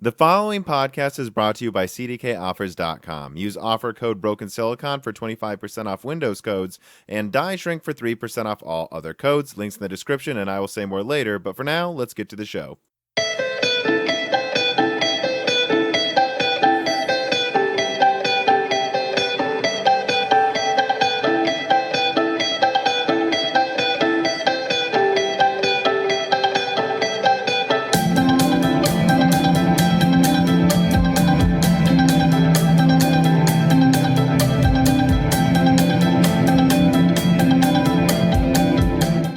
The following podcast is brought to you by CDKOffers.com. Use offer code BrokenSilicon for 25% off Windows codes and Die Shrink for 3% off all other codes. Links in the description, and I will say more later. But for now, let's get to the show.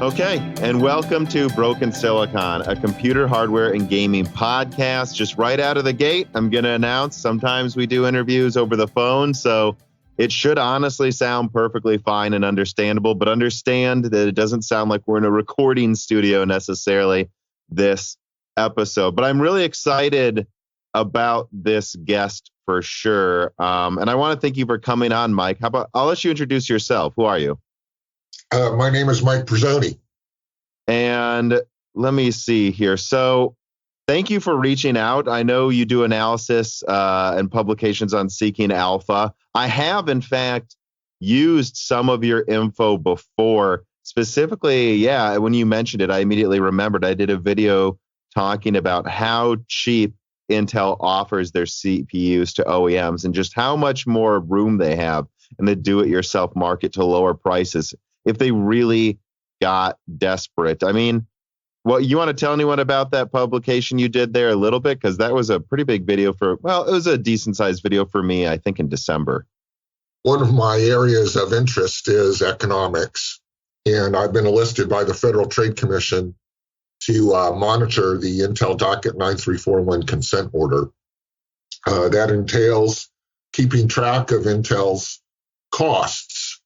Okay, and welcome to Broken Silicon, a computer hardware and gaming podcast. Just right out of the gate, I'm going to announce sometimes we do interviews over the phone, so it should honestly sound perfectly fine and understandable, but understand that it doesn't sound like we're in a recording studio necessarily this episode. But I'm really excited about this guest for sure, and I want to thank you for coming on, Mike. How about I'll let you introduce yourself. Who are you? My name is Mike Bruzzone. And let me see here. So thank you for reaching out. I know you do analysis and publications on Seeking Alpha. I have, in fact, used some of your info before. Specifically, when you mentioned it, I immediately remembered I did a video talking about how cheap Intel offers their CPUs to OEMs and just how much more room they have in the do-it-yourself market to lower prices if they really got desperate. I mean, you want to tell anyone about that publication you did there a little bit? Because that was a pretty big video it was a decent sized video for me, I think in December. One of my areas of interest is economics, and I've been enlisted by the Federal Trade Commission to monitor the Intel Docket 9341 consent order. That entails keeping track of Intel's costs.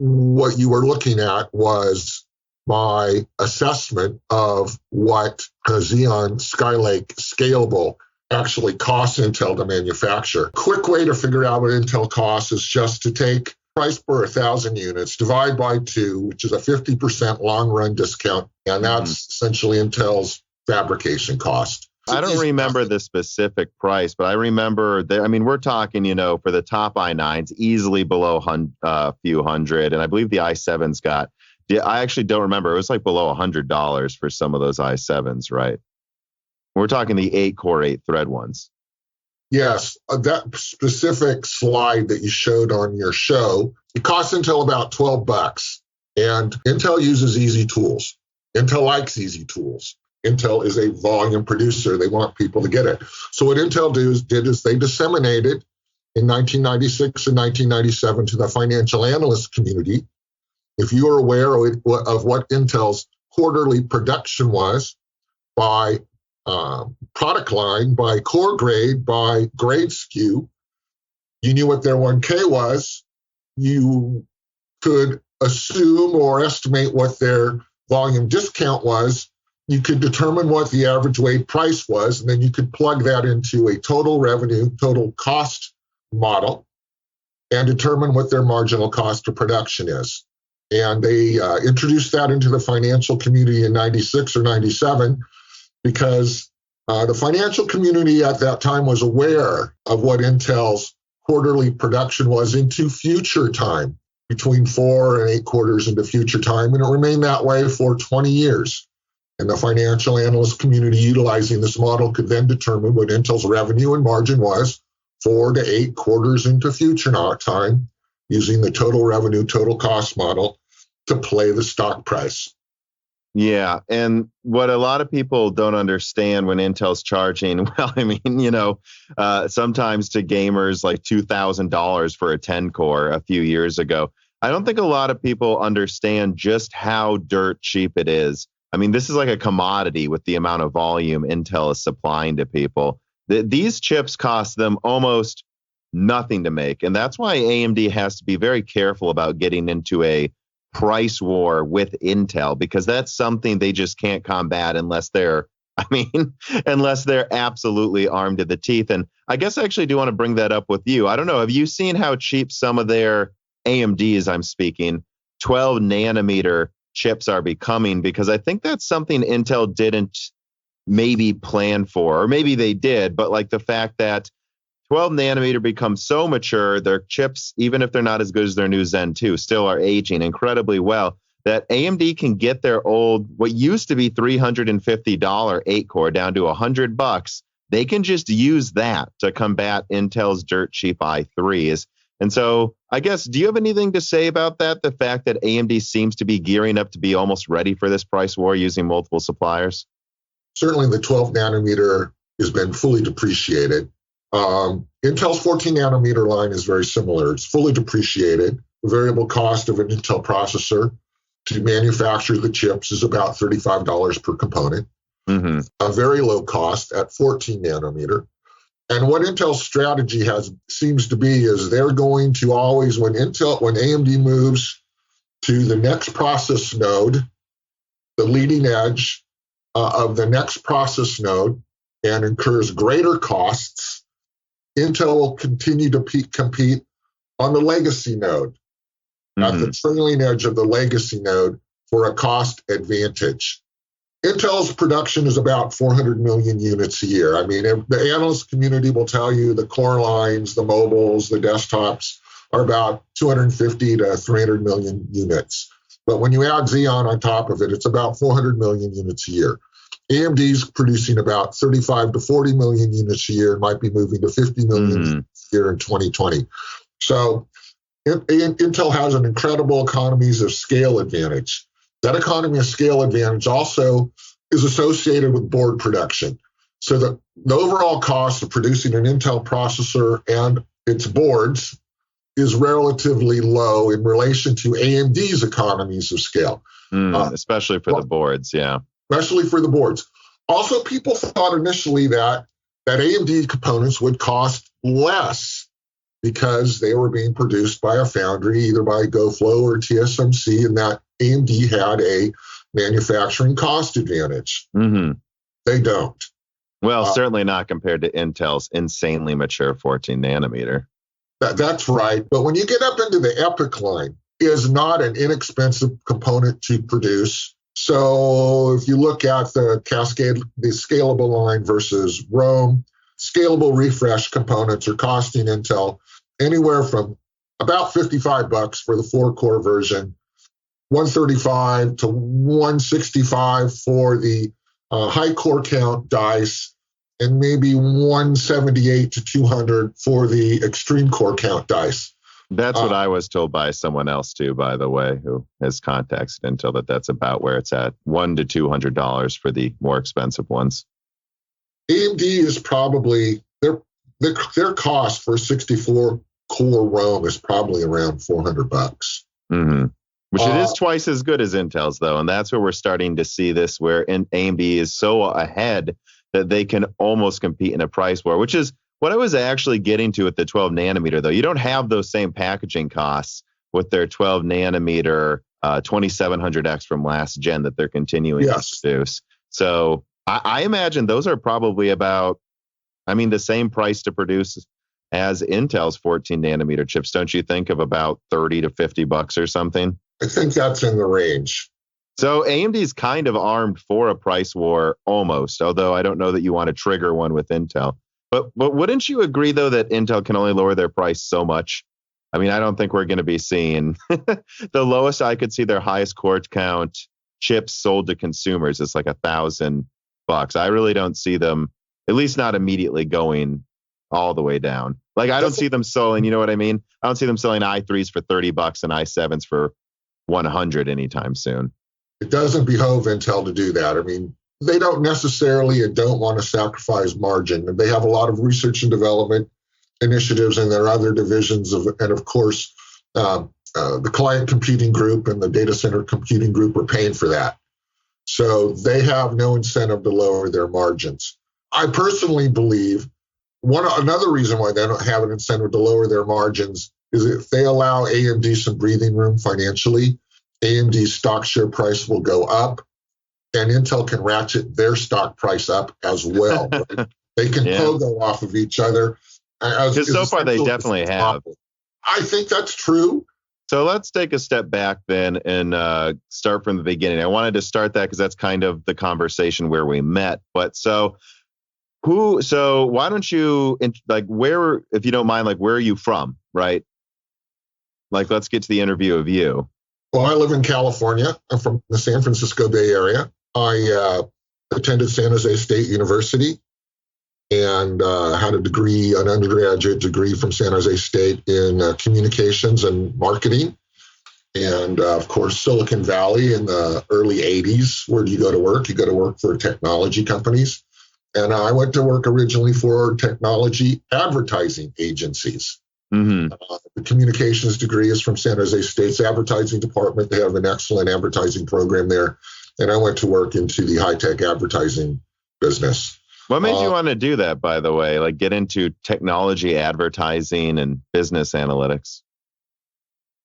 What you were looking at was my assessment of what a Xeon Skylake Scalable actually costs Intel to manufacture. Quick way to figure out what Intel costs is just to take price per 1,000 units, divide by 2, which is a 50% long-run discount, and that's essentially Intel's fabrication cost. I don't remember the specific price, but I remember that, I mean, we're talking, for the top i9s, easily below a few hundred. And I believe the i7's I actually don't remember. It was like below $100 for some of those i7s, right? We're talking the 8-core, 8-thread ones. Yes, that specific slide that you showed on your show, it costs Intel about $12. And Intel uses easy tools. Intel likes easy tools. Intel is a volume producer. They want people to get it. So what Intel did is they disseminated in 1996 and 1997 to the financial analyst community. If you are aware of what Intel's quarterly production was by product line, by core grade, by grade SKU, you knew what their 1K was. You could assume or estimate what their volume discount was. You could determine what the average weight price was, and then you could plug that into a total revenue, total cost model and determine what their marginal cost of production is. And they introduced that into the financial community in 96 or 97 because the financial community at that time was aware of what Intel's quarterly production was into future time, between 4 and 8 quarters into future time, and it remained that way for 20 years. And the financial analyst community utilizing this model could then determine what Intel's revenue and margin was 4 to 8 quarters into future time using the total revenue, total cost model to play the stock price. Yeah. And what a lot of people don't understand when Intel's charging, sometimes to gamers like $2,000 for a 10-core a few years ago. I don't think a lot of people understand just how dirt cheap it is. I mean, this is like a commodity with the amount of volume Intel is supplying to people. These chips cost them almost nothing to make. And that's why AMD has to be very careful about getting into a price war with Intel, because that's something they just can't combat unless they're absolutely armed to the teeth. And I guess I actually do want to bring that up with you. I don't know. Have you seen how cheap some of their AMDs, I'm speaking, 12 nanometer chips are becoming? Because I think that's something Intel didn't maybe plan for, or maybe they did, but like the fact that 12 nanometer becomes so mature, their chips, even if they're not as good as their new Zen 2, still are aging incredibly well, that AMD can get their old, what used to be $350 8-core down to $100. They can just use that to combat Intel's dirt cheap i3s. And so I guess, do you have anything to say about that? The fact that AMD seems to be gearing up to be almost ready for this price war using multiple suppliers? Certainly the 12 nanometer has been fully depreciated. Intel's 14 nanometer line is very similar. It's fully depreciated. The variable cost of an Intel processor to manufacture the chips is about $35 per component. Mm-hmm. A very low cost at 14 nanometer. And what Intel's strategy seems to be is they're going to always, when AMD moves to the next process node, the leading edge of the next process node, and incurs greater costs, Intel will continue to compete on the legacy node, at the trailing edge of the legacy node for a cost advantage. Intel's production is about 400 million units a year. I mean, the analyst community will tell you the core lines, the mobiles, the desktops are about 250 to 300 million units. But when you add Xeon on top of it, it's about 400 million units a year. AMD's producing about 35 to 40 million units a year, might be moving to 50 million units a year in 2020. So Intel has an incredible economies of scale advantage. That economy of scale advantage also is associated with board production. So the overall cost of producing an Intel processor and its boards is relatively low in relation to AMD's economies of scale. Especially for the boards, yeah. Especially for the boards. Also, people thought initially that AMD components would cost less because they were being produced by a foundry, either by GoFlow or TSMC, and that AMD had a manufacturing cost advantage. Mm-hmm. They don't. Well, certainly not compared to Intel's insanely mature 14 nanometer. That's right. But when you get up into the EPYC line, it is not an inexpensive component to produce. So if you look at the scalable line versus Rome, scalable refresh components are costing Intel anywhere from about $55 for the 4-core version, $135 to $165 for the high core count dice, and maybe $178 to $200 for the extreme core count dice. That's what I was told by someone else too, by the way, who has contacted Intel, that's about where it's at, $100 to $200 for the more expensive ones. AMD is probably their cost for 64 core Rome is probably around $400. Mm-hmm. Which it is twice as good as Intel's though, and that's where we're starting to see this, where AMD is so ahead that they can almost compete in a price war, which is what I was actually getting to at the 12 nanometer, though. You don't have those same packaging costs with their 12 nanometer 2700X from last gen that they're continuing to produce. So I imagine those are probably about, the same price to produce as Intel's 14 nanometer chips. Don't you think, of about $30 to $50 or something? I think that's in the range. So AMD's kind of armed for a price war almost, although I don't know that you want to trigger one with Intel. But wouldn't you agree, though, that Intel can only lower their price so much? I don't think we're going to be seeing the lowest I could see their highest core count chips sold to consumers is like $1,000. I really don't see them, at least not immediately, going all the way down. Like, I don't see them selling, you know what I mean? I don't see them selling i3s for $30 and i7s for $100 anytime soon. It doesn't behove Intel to do that. They don't necessarily and don't want to sacrifice margin. They have a lot of research and development initiatives in their other divisions, and of course, the client computing group and the data center computing group are paying for that. So they have no incentive to lower their margins. I personally believe another reason why they don't have an incentive to lower their margins is if they allow AMD some breathing room financially, AMD's stock share price will go up, and Intel can ratchet their stock price up as well. Right? They can pogo off of each other. Because so far they definitely have. I think that's true. So let's take a step back then and start from the beginning. I wanted to start that because that's kind of the conversation where we met. But so why don't you, like, where, if you don't mind, like, where are you from, right? Like, let's get to the interview of you. Well, I live in California. I'm from the San Francisco Bay Area. I attended San Jose State University and had an undergraduate degree from San Jose State in communications and marketing. And of course, Silicon Valley in the early 80s. Where do you go to work? You go to work for technology companies. And I went to work originally for technology advertising agencies. Mm-hmm. The communications degree is from San Jose State's advertising department. They have an excellent advertising program there. And I went to work into the high-tech advertising business. What made you want to do that, by the way? Like, get into technology advertising and business analytics?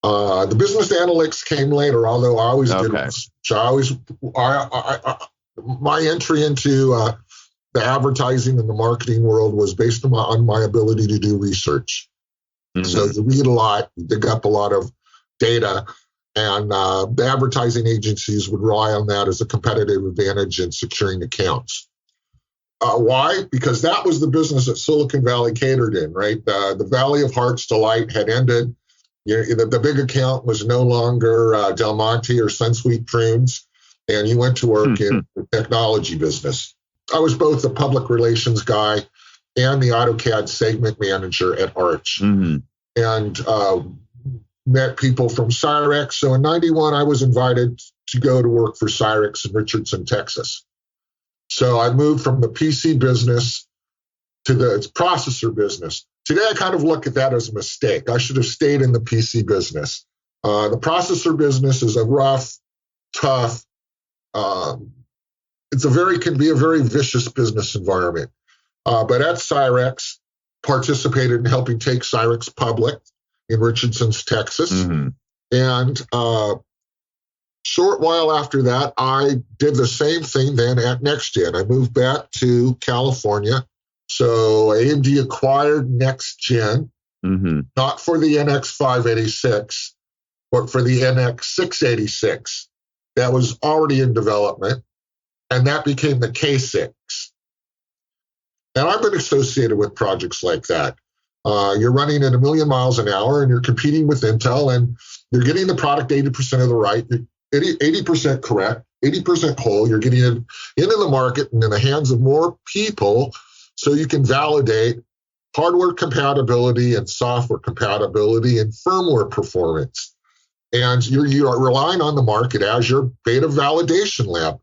The business analytics came later, although I always did research. My entry into the advertising and the marketing world was based on my ability to do research. Mm-hmm. So you read a lot, you dig up a lot of data, and the advertising agencies would rely on that as a competitive advantage in securing accounts. Why? Because that was the business that Silicon Valley catered in, right? The Valley of Heart's Delight had ended. The big account was no longer Del Monte or Sunsweet Prunes, and you went to work in the technology business. I was both the public relations guy and the AutoCAD segment manager at Arch, and met people from Cyrix. So in 91, I was invited to go to work for Cyrix in Richardson, Texas. So I moved from the PC business to the processor business. Today, I kind of look at that as a mistake. I should have stayed in the PC business. The processor business is a rough, tough, can be a very vicious business environment. But at Cyrix, participated in helping take Cyrix public in Richardson, Texas. Mm-hmm. And short while after that, I did the same thing then at NextGen. I moved back to California. So AMD acquired NextGen, not for the NX586, but for the NX686 that was already in development. And that became the K6. And I've been associated with projects like that. You're running at 1 million miles an hour and you're competing with Intel and you're getting the product 80% of the right, 80% correct, 80% whole. You're getting it into the market and in the hands of more people so you can validate hardware compatibility and software compatibility and firmware performance. And you are relying on the market as your beta validation lab.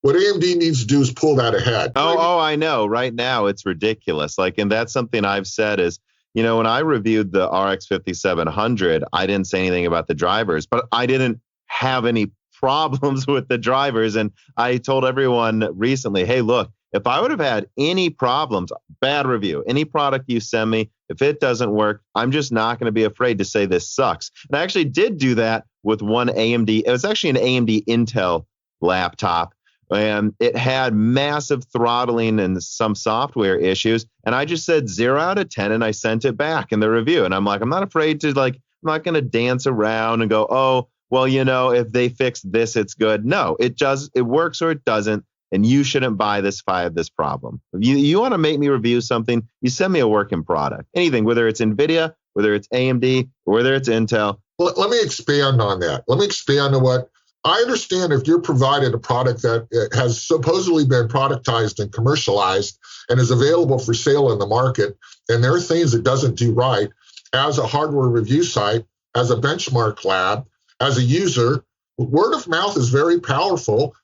What AMD needs to do is pull that ahead. I know. Right now, it's ridiculous. And that's something I've said is, when I reviewed the RX 5700, I didn't say anything about the drivers, but I didn't have any problems with the drivers. And I told everyone recently, hey, look, if I would have had any problems, bad review, any product you send me, if it doesn't work, I'm just not going to be afraid to say this sucks. And I actually did do that with one AMD. It was actually an AMD Intel laptop. And it had massive throttling and some software issues. And I just said 0 out of 10 and I sent it back in the review. And I'm like, I'm not afraid to I'm not going to dance around and go, oh, well, if they fix this, it's good. No, it works or it doesn't. And you shouldn't buy this if I have this problem. If you want to make me review something, you send me a working product. Anything, whether it's NVIDIA, whether it's AMD, or whether it's Intel. Well, let me expand on that. Let me expand on what I understand. If you're provided a product that has supposedly been productized and commercialized and is available for sale in the market, and there are things it doesn't do right, as a hardware review site, as a benchmark lab, as a user, word of mouth is very powerful.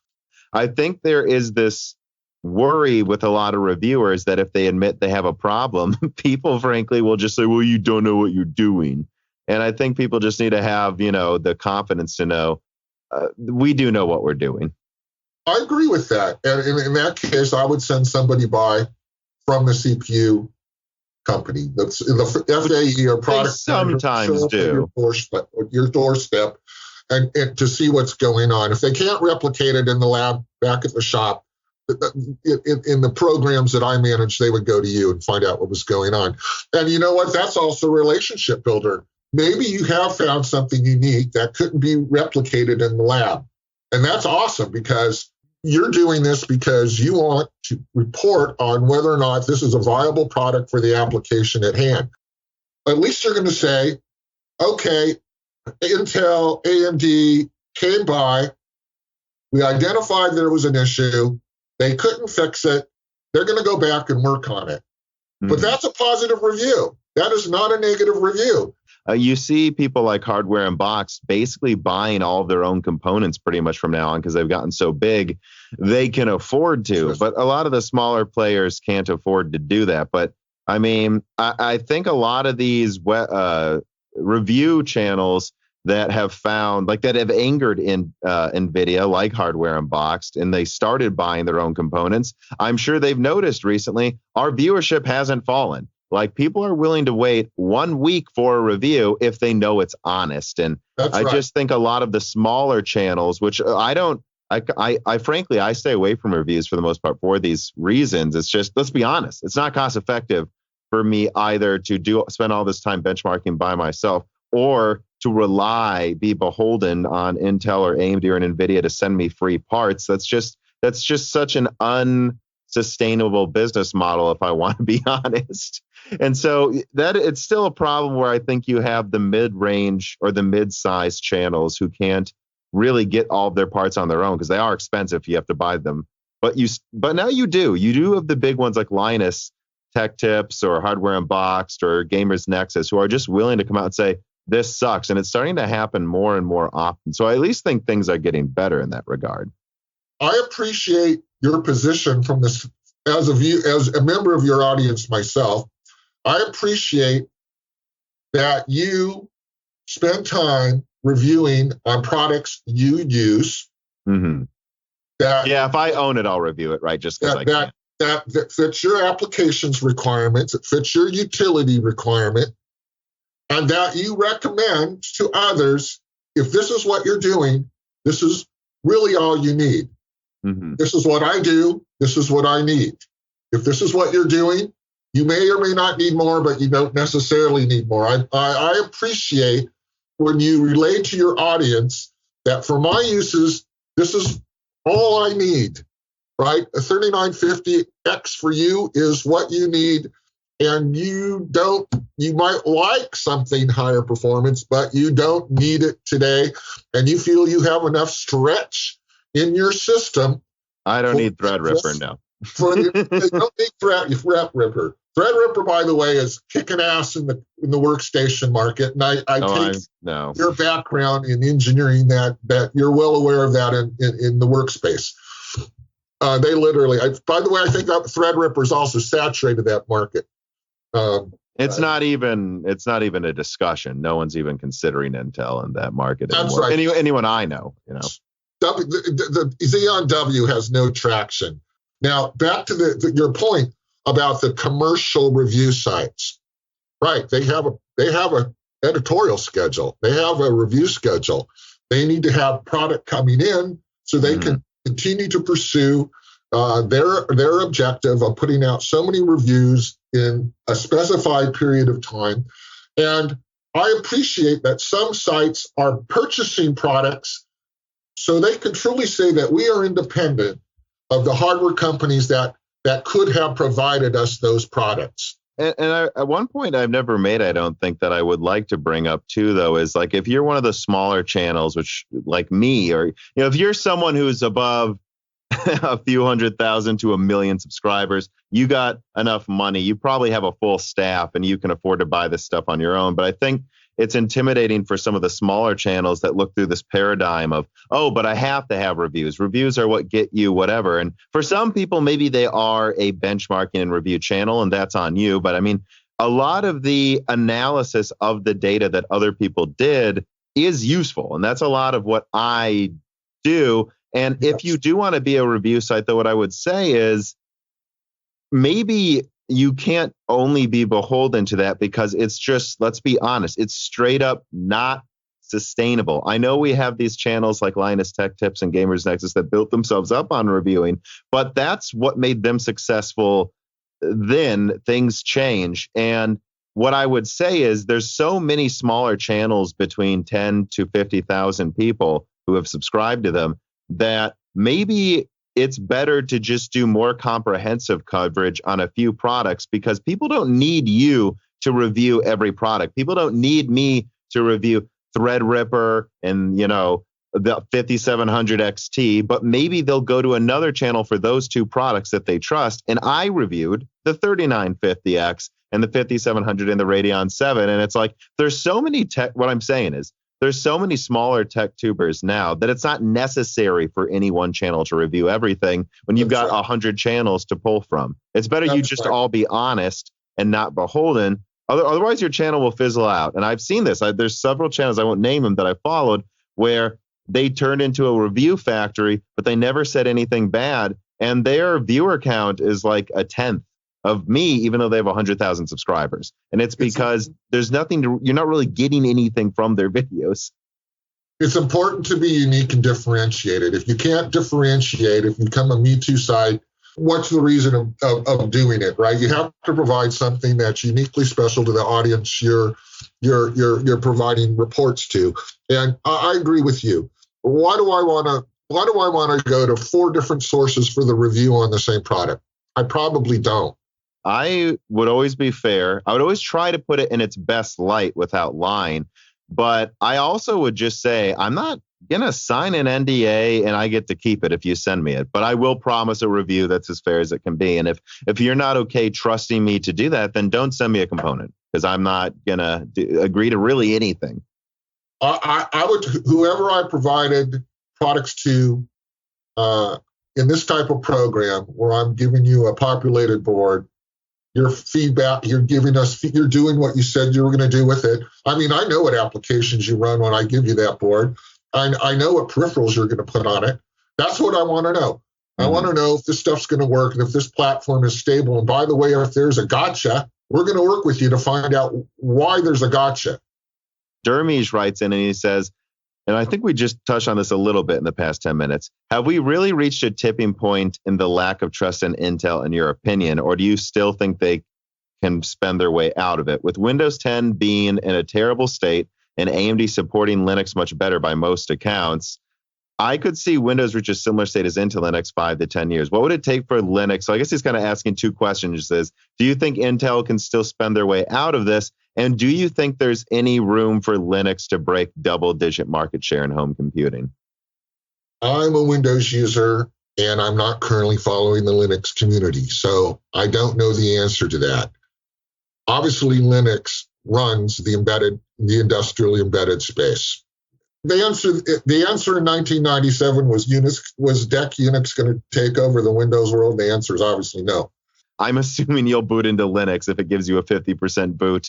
I think there is this worry with a lot of reviewers that if they admit they have a problem, people frankly will just say, well, you don't know what you're doing. And I think people just need to have, the confidence to know we do know what we're doing. I agree with that. And in that case, I would send somebody by from the CPU company. The FAE or product sometimes do your doorstep and to see what's going on. If they can't replicate it in the lab back at the shop, in the programs that I manage, they would go to you and find out what was going on. And you know what? That's also a relationship builder. maybe you have found something unique that couldn't be replicated in the lab. And that's awesome because you're doing this because you want to report on whether or not this is a viable product for the application at hand. At least you're going to say, okay, Intel, AMD came by, we identified there was an issue, they couldn't fix it, they're going to go back and work on it. But that's a positive review. That is not a negative review. You see people like Hardware Unboxed basically buying all of their own components pretty much from now on because they've gotten so big, they can afford to. But a lot of the smaller players can't afford to do that. But I mean, I think a lot of these review channels that have found, like that have angered in NVIDIA, like Hardware Unboxed, and they started buying their own components. I'm sure they've noticed recently our viewership hasn't fallen. Like people are willing to wait 1 week for a review if they know it's honest. And I just think a lot of the smaller channels, which I frankly, I stay away from reviews for the most part for these reasons. It's just, let's be honest, it's not cost effective for me either to spend all this time benchmarking by myself or to be beholden on Intel or AMD or an NVIDIA to send me free parts. That's just such an unsustainable business model, if I want to be honest. And so that it's still a problem where I think you have the mid-range or the mid-sized channels who can't really get all of their parts on their own because they are expensive. You have to buy them. But now you do have the big ones like Linus Tech Tips or Hardware Unboxed or Gamers Nexus who are just willing to come out and say, this sucks. And it's starting to happen more and more often. So I at least think things are getting better in that regard. I appreciate your position from this as a member of your audience myself. I appreciate that you spend time reviewing on products you use. Mm-hmm. If I own it, I'll review it, right? Just because I can. That fits your application's requirements, it fits your utility requirement, and that you recommend to others, if this is what you're doing, this is really all you need. Mm-hmm. This is what I do. This is what I need. If this is what you're doing, you may or may not need more, but you don't necessarily need more. I appreciate when you relay to your audience that for my uses, this is all I need, right? A 3950X for you is what you need. And you might like something higher performance, but you don't need it today. And you feel you have enough stretch in your system. I don't need Threadripper now. You don't need Threadripper. Threadripper, by the way, is kicking ass in the workstation market. And I take your background in engineering that you're well aware of that in the workspace. They literally, by the way, I think that Threadripper is also saturated that market. It's not even a discussion. No one's even considering Intel in that market anymore. Right. Anyone I know, The Xeon W has no traction. Now, back to your point about the commercial review sites. Right. They have a editorial schedule. They have a review schedule. They need to have product coming in so they can continue to pursue their objective of putting out so many reviews in a specified period of time. And I appreciate that some sites are purchasing products so they can truly say that we are independent of the hardware companies that could have provided us those products. And at one point I've never made, I don't think, that I would like to bring up too, though, is like if you're one of the smaller channels, which like me, or if you're someone who's above a few 100,000 to 1 million subscribers, you got enough money, you probably have a full staff and you can afford to buy this stuff on your own. But I think it's intimidating for some of the smaller channels that look through this paradigm of, but I have to have reviews. Reviews are what get you whatever. And for some people, maybe they are a benchmarking and review channel, and that's on you. But I mean, a lot of the analysis of the data that other people did is useful. And that's a lot of what I do. And if you do want to be a review site, though, what I would say is maybe you can't only be beholden to that because it's just, let's be honest, it's straight up not sustainable. I know we have these channels like Linus Tech Tips and Gamers Nexus that built themselves up on reviewing, but that's what made them successful. Then things change. And what I would say is there's so many smaller channels between 10 to 50,000 people who have subscribed to them that maybe it's better to just do more comprehensive coverage on a few products, because people don't need you to review every product. People don't need me to review Threadripper and, the 5700 XT, but maybe they'll go to another channel for those two products that they trust. And I reviewed the 3950X and the 5700 and the Radeon 7. And it's like, there's so many what I'm saying is there's so many smaller tech tubers now that it's not necessary for any one channel to review everything when you've got 100 channels to pull from. It's better you just all be honest and not beholden. Otherwise, your channel will fizzle out. And I've seen this. There's several channels, I won't name them, that I followed where they turned into a review factory, but they never said anything bad. And their viewer count is like a tenth of me, even though they have 100,000 subscribers. And it's because there's nothing you're not really getting anything from their videos. It's important to be unique and differentiated. If you can't differentiate, if you become a Me Too site, what's the reason of doing it, right? You have to provide something that's uniquely special to the audience you're providing reports to. And I agree with you. Why do I want to go to 4 different sources for the review on the same product? I probably don't. I would always be fair. I would always try to put it in its best light without lying. But I also would just say, I'm not going to sign an NDA and I get to keep it if you send me it. But I will promise a review that's as fair as it can be. And if you're not okay trusting me to do that, then don't send me a component, because I'm not going to agree to really anything. I would, whoever I provided products to in this type of program where I'm giving you a populated board, your feedback, you're doing what you said you were going to do with it. I mean, I know what applications you run when I give you that board. I know what peripherals you're going to put on it. That's what I want to know. I want to know if this stuff's going to work and if this platform is stable. And by the way, if there's a gotcha, we're going to work with you to find out why there's a gotcha. Dermish writes in and he says, and I think we just touched on this a little bit in the past 10 minutes, have we really reached a tipping point in the lack of trust in Intel, in your opinion, or do you still think they can spend their way out of it? With Windows 10 being in a terrible state and AMD supporting Linux much better by most accounts, I could see Windows reach a similar state as Intel in the next 5 to 10 years. What would it take for Linux? So I guess he's kind of asking 2 questions. He says, do you think Intel can still spend their way out of this? And do you think there's any room for Linux to break double-digit market share in home computing? I'm a Windows user, and I'm not currently following the Linux community, so I don't know the answer to that. Obviously, Linux runs the industrially embedded space. The answer in 1997 was DEC Unix going to take over the Windows world? The answer is obviously no. I'm assuming you'll boot into Linux if it gives you a 50%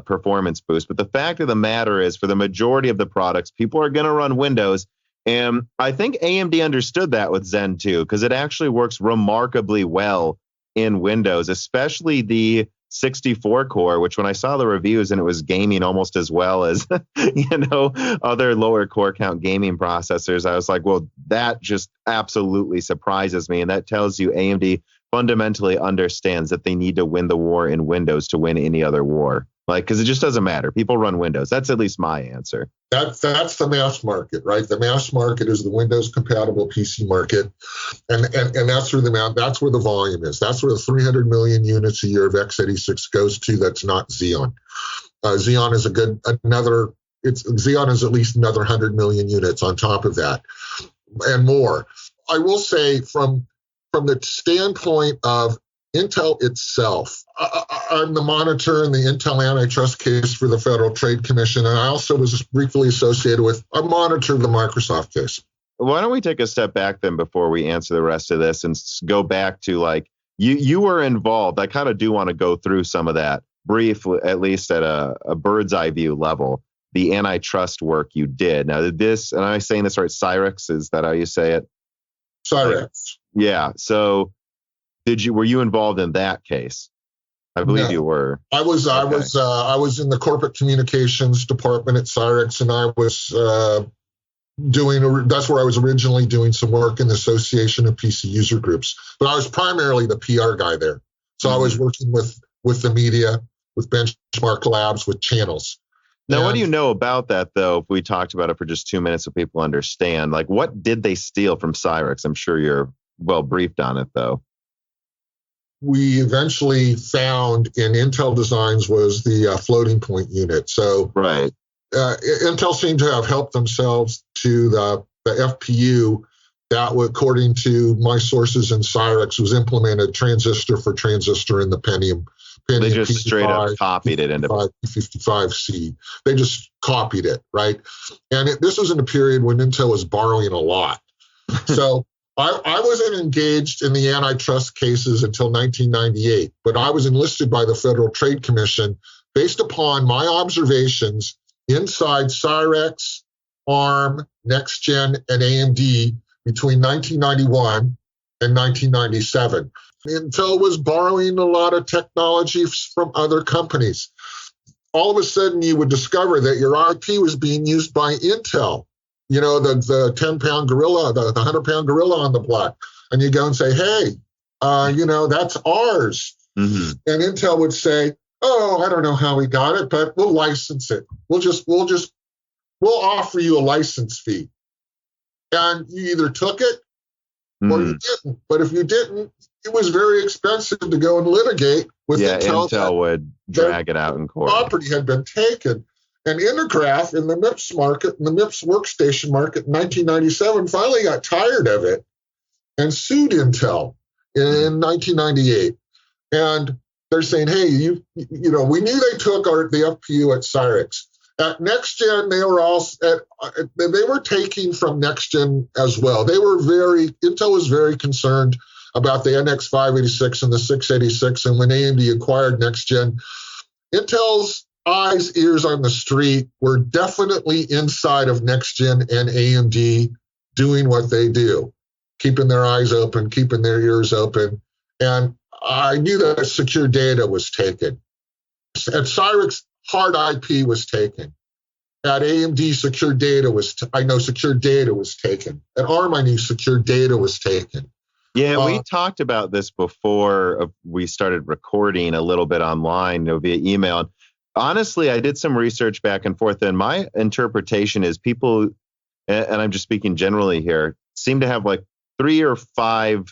performance boost. But the fact of the matter is, for the majority of the products, people are going to run Windows. And I think AMD understood that with Zen 2, because it actually works remarkably well in Windows, especially the 64 core, which when I saw the reviews and it was gaming almost as well as, other lower core count gaming processors, I was like, well, that just absolutely surprises me. And that tells you AMD fundamentally understands that they need to win the war in Windows to win any other war. Because it just doesn't matter. People run Windows. That's at least my answer. That's the mass market, right? The mass market is the Windows compatible PC market, and that's where the volume is. That's where the 300 million units a year of x86 goes to. That's not Xeon. Xeon is Xeon is at least another 100 million units on top of that, and more. I will say from the standpoint of Intel itself, I'm the monitor in the Intel antitrust case for the Federal Trade Commission, and I also was briefly associated with a monitor of the Microsoft case. Why don't we take a step back then before we answer the rest of this and go back to you were involved. I kind of do want to go through some of that briefly, at least at a bird's eye view level, the antitrust work you did. Now, and I'm saying this right, Cyrix, is that how you say it? Cyrix. Yeah. So were you involved in that case? I believe you were. I was in the corporate communications department at Cyrix, and I was that's where I was originally doing some work in the Association of PC User Groups. But I was primarily the PR guy there. So I was working with the media with benchmark labs, with channels. Now, what do you know about that, though, if we talked about it for just 2 minutes so people understand? Like, what did they steal from Cyrix? I'm sure you're well briefed on it, though. We eventually found in Intel Designs was the floating point unit. So right. Intel seemed to have helped themselves to the FPU that, according to my sources in Cyrix, was implemented transistor for transistor in the Pentium. They just P55, straight up copied it into P55C. They just copied it, right? And this was in a period when Intel was borrowing a lot. So I wasn't engaged in the antitrust cases until 1998, but I was enlisted by the Federal Trade Commission based upon my observations inside Cyrix, ARM, NextGen, and AMD between 1991 and 1997. Intel was borrowing a lot of technology from other companies. All of a sudden, you would discover that your IP was being used by Intel. You know, the 10-pound gorilla, the 100-pound gorilla on the block. And you go and say, hey, that's ours. Mm-hmm. And Intel would say, oh, I don't know how we got it, but we'll license it. We'll offer you a license fee. And you either took it or you didn't. But if you didn't, it was very expensive to go and litigate with Intel. Intel would drag it out in court. Property had been taken. And Intergraph in the MIPS market, in the MIPS workstation market in 1997, finally got tired of it and sued Intel in 1998. And they're saying, hey, we knew they took the FPU at Cyrix. At NextGen, they were taking from NextGen as well. Intel was very concerned about the NX586 and the 686. And when AMD acquired NextGen, Intel's eyes, ears on the street were definitely inside of NextGen and AMD doing what they do, keeping their eyes open, keeping their ears open. And I knew that secure data was taken. At Cyrix, hard IP was taken. At AMD, secure data was taken. At ARM, I knew secure data was taken. Yeah, we talked about this before we started recording a little bit online, via email. Honestly, I did some research back and forth, and my interpretation is people, and I'm just speaking generally here, seem to have like 3 or 5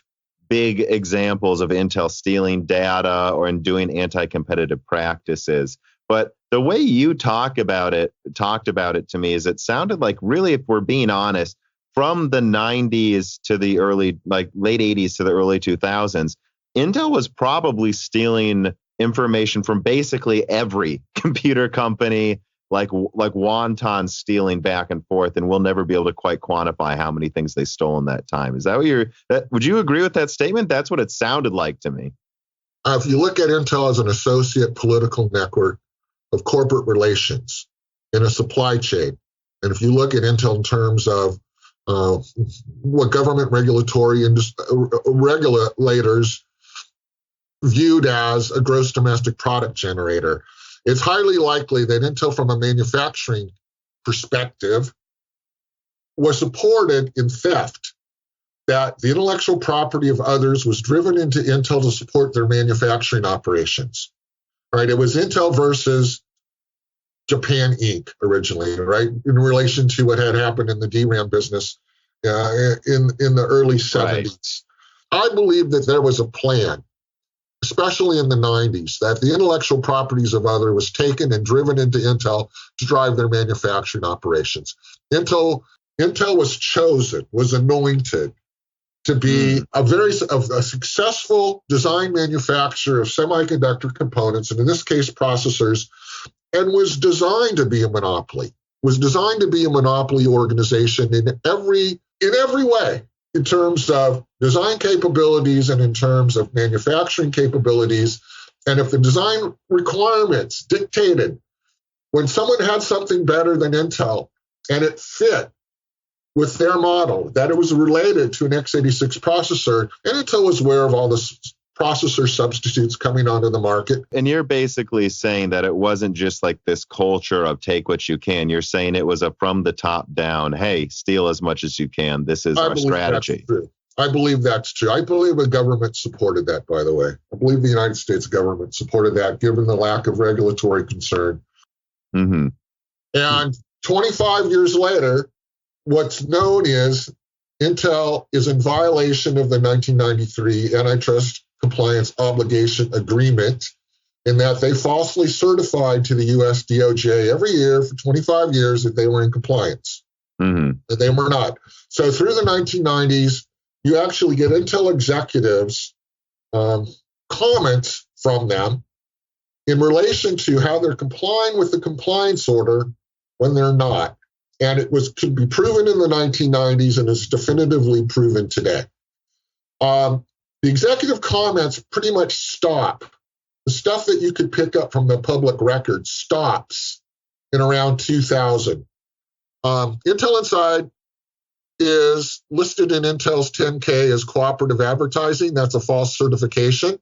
big examples of Intel stealing data or in doing anti-competitive practices. But the way you talked about it to me is it sounded like, really, if we're being honest, from the 90s to the late 80s to the early 2000s, Intel was probably stealing information from basically every computer company, like wonton stealing back and forth, and we'll never be able to quite quantify how many things they stole in that time. Is that what would you agree with that statement? That's what it sounded like to me. If you look at Intel as an associate political network of corporate relations in a supply chain, and if you look at Intel in terms of what government regulatory regulators viewed as a gross domestic product generator, it's highly likely that Intel, from a manufacturing perspective, was supported in theft, that the intellectual property of others was driven into Intel to support their manufacturing operations. Right? It was Intel versus Japan Inc. originally, right, in relation to what had happened in the DRAM business in the early 70s. Right. I believe that there was a plan, especially in the 90s, that the intellectual properties of others was taken and driven into Intel to drive their manufacturing operations. Intel was chosen, was anointed to be a successful design manufacturer of semiconductor components, and in this case, processors, and was designed to be a monopoly, organization in every way, in terms of design capabilities and in terms of manufacturing capabilities. And if the design requirements dictated, when someone had something better than Intel and it fit with their model, that it was related to an x86 processor, and Intel was aware of all the processor substitutes coming onto the market. And you're basically saying that it wasn't just like this culture of take what you can. You're saying it was a from the top down, hey, steal as much as you can. This is our strategy. I believe that's true. I believe the government supported that, by the way. I believe the United States government supported that, given the lack of regulatory concern. Mm-hmm. And 25 years later, what's known is Intel is in violation of the 1993 Antitrust Compliance Obligation Agreement in that they falsely certified to the U.S. DOJ every year for 25 years that they were in compliance. Mm-hmm. And they were not. So through the 1990s, you actually get Intel executives comments from them in relation to how they're complying with the compliance order when they're not. And could be proven in the 1990s and is definitively proven today. The executive comments pretty much stop. The stuff that you could pick up from the public record stops in around 2000. Intel Inside is listed in Intel's 10K as cooperative advertising. That's a false certification.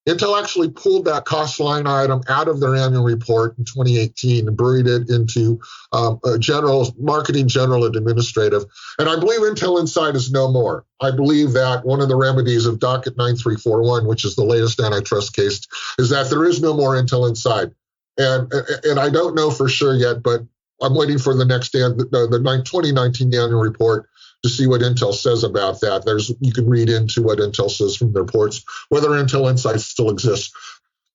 Intel actually pulled that cost line item out of their annual report in 2018 and buried it into marketing general administrative. And I believe Intel Inside is no more. I believe that one of the remedies of docket 9341, which is the latest antitrust case, is that there is no more Intel Inside. And I don't know for sure yet, but I'm waiting for the 2019 annual report to see what Intel says about that. You can read into what Intel says from the reports, whether Intel Inside still exists.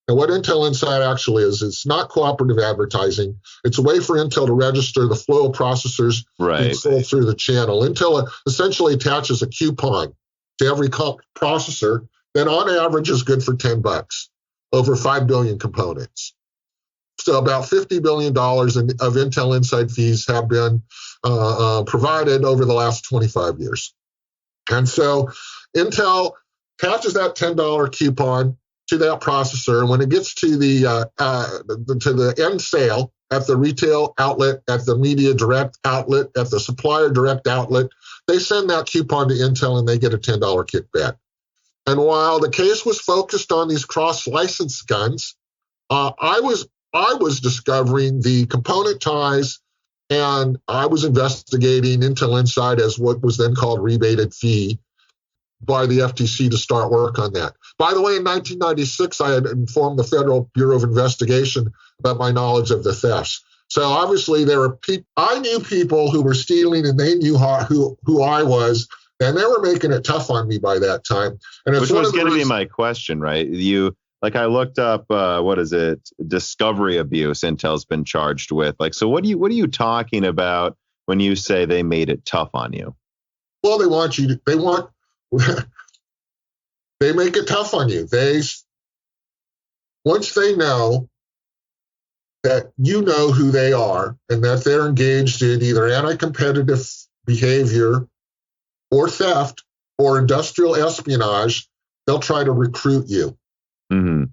And what Intel Inside actually is, it's not cooperative advertising. It's a way for Intel to register the flow of processors being sold through the channel. Intel essentially attaches a coupon to every processor that on average is good for $10, over 5 billion components. So about $50 billion of Intel Inside fees have been provided over the last 25 years. And so Intel attaches that $10 coupon to that processor. And when it gets to the end sale at the retail outlet, at the media direct outlet, at the supplier direct outlet, they send that coupon to Intel and they get a $10 kickback. And while the case was focused on these cross-license guns, I was discovering the component ties, and I was investigating Intel Inside as what was then called rebated fee by the FTC to start work on that. By the way, in 1996, I had informed the Federal Bureau of Investigation about my knowledge of the thefts. So obviously, I knew people who were stealing, and they knew who I was, and they were making it tough on me by that time. And which was going to be my question, right? I looked up, discovery abuse Intel's been charged with. So what are you talking about when you say they made it tough on you? Well, they make it tough on you. Once they know that you know who they are and that they're engaged in either anti-competitive behavior or theft or industrial espionage, they'll try to recruit you. Mm-hmm.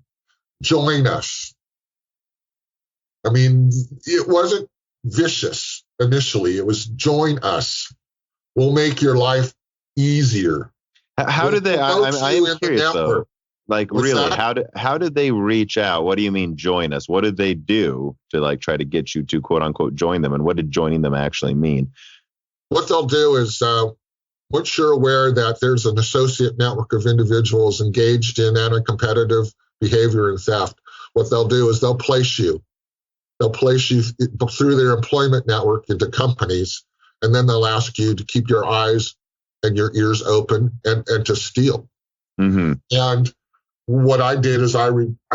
Join us. I mean, it wasn't vicious initially. It was join us. We'll make your life easier. How did they? I'm curious though. How did they reach out? What do you mean join us? What did they do to try to get you to quote unquote join them? And what did joining them actually mean? What they'll do is, once you're aware that there's an associate network of individuals engaged in anti-competitive behavior and theft, what they'll do is they'll place you through their employment network into companies, and then they'll ask you to keep your eyes and your ears open and to steal. Mm-hmm. And what I did is I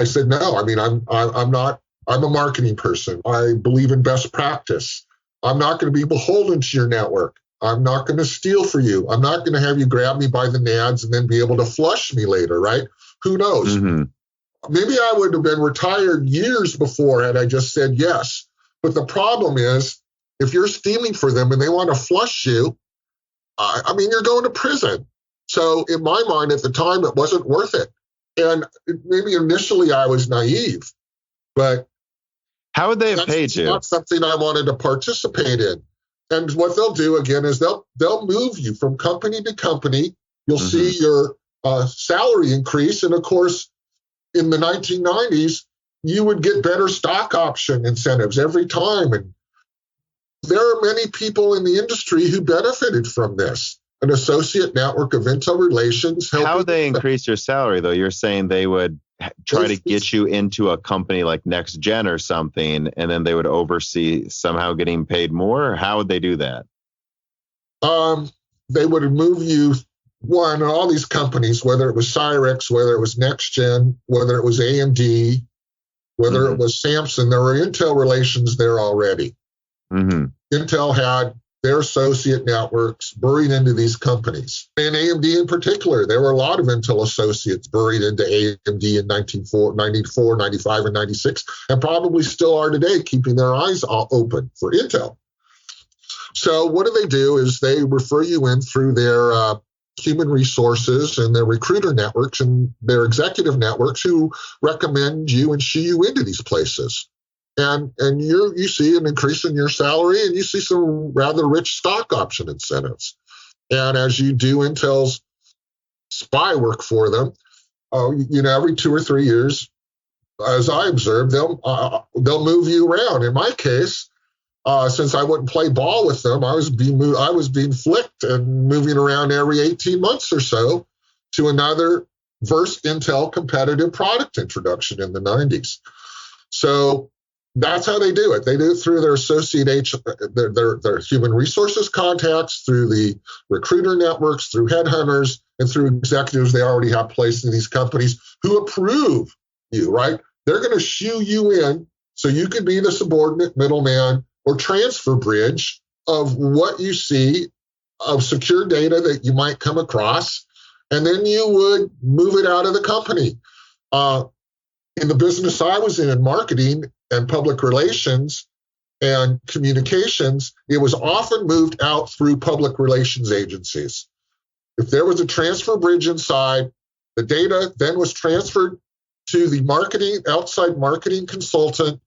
said, no, I mean, I'm a marketing person. I believe in best practice. I'm not going to be beholden to your network. I'm not going to steal for you. I'm not going to have you grab me by the nads and then be able to flush me later, right? Who knows? Mm-hmm. Maybe I would have been retired years before had I just said yes. But the problem is, if you're stealing for them and they want to flush you, you're going to prison. So in my mind at the time, it wasn't worth it. And maybe initially I was naive, but how would they have paid you? That's not something I wanted to participate in. And what they'll do again is they'll move you from company to company. You'll Mm-hmm. see your salary increase. And of course, in the 1990s, you would get better stock option incentives every time. And there are many people in the industry who benefited from this. an associate network of Intel relations. How would they increase your salary, though? You're saying they would try to get you into a company like Next Gen or something, and then they would oversee somehow getting paid more? Or how would they do that? They would move you, one, all these companies, whether it was Cyrix, whether it was Next Gen, whether it was AMD, whether it was Samsung, there were Intel relations there already. Intel had their associate networks buried into these companies. And AMD in particular, there were a lot of Intel associates buried into AMD in 94, 95, and 96, and probably still are today, keeping their eyes open for Intel. So what do? Is they refer you in through their human resources and their recruiter networks and their executive networks who recommend you and shoo you into these places. And you see an increase in your salary, and you see some rather rich stock option incentives. And as you do Intel's spy work for them, every 2 or 3 years, as I observed, they'll move you around. In my case, since I wouldn't play ball with them, I was being flicked and moving around every 18 months or so to another first Intel competitive product introduction in the 90s. So that's how they do it. They do it through their associate their human resources contacts, through the recruiter networks, through headhunters, and through executives they already have placed in these companies who approve you, right? They're going to shoo you in so you can be the subordinate middleman or transfer bridge of what you see of secure data that you might come across, and then you would move it out of the company. In the business I was in marketing and public relations and communications, it was often moved out through public relations agencies. If there was a transfer bridge inside, the data then was transferred to the outside marketing consultant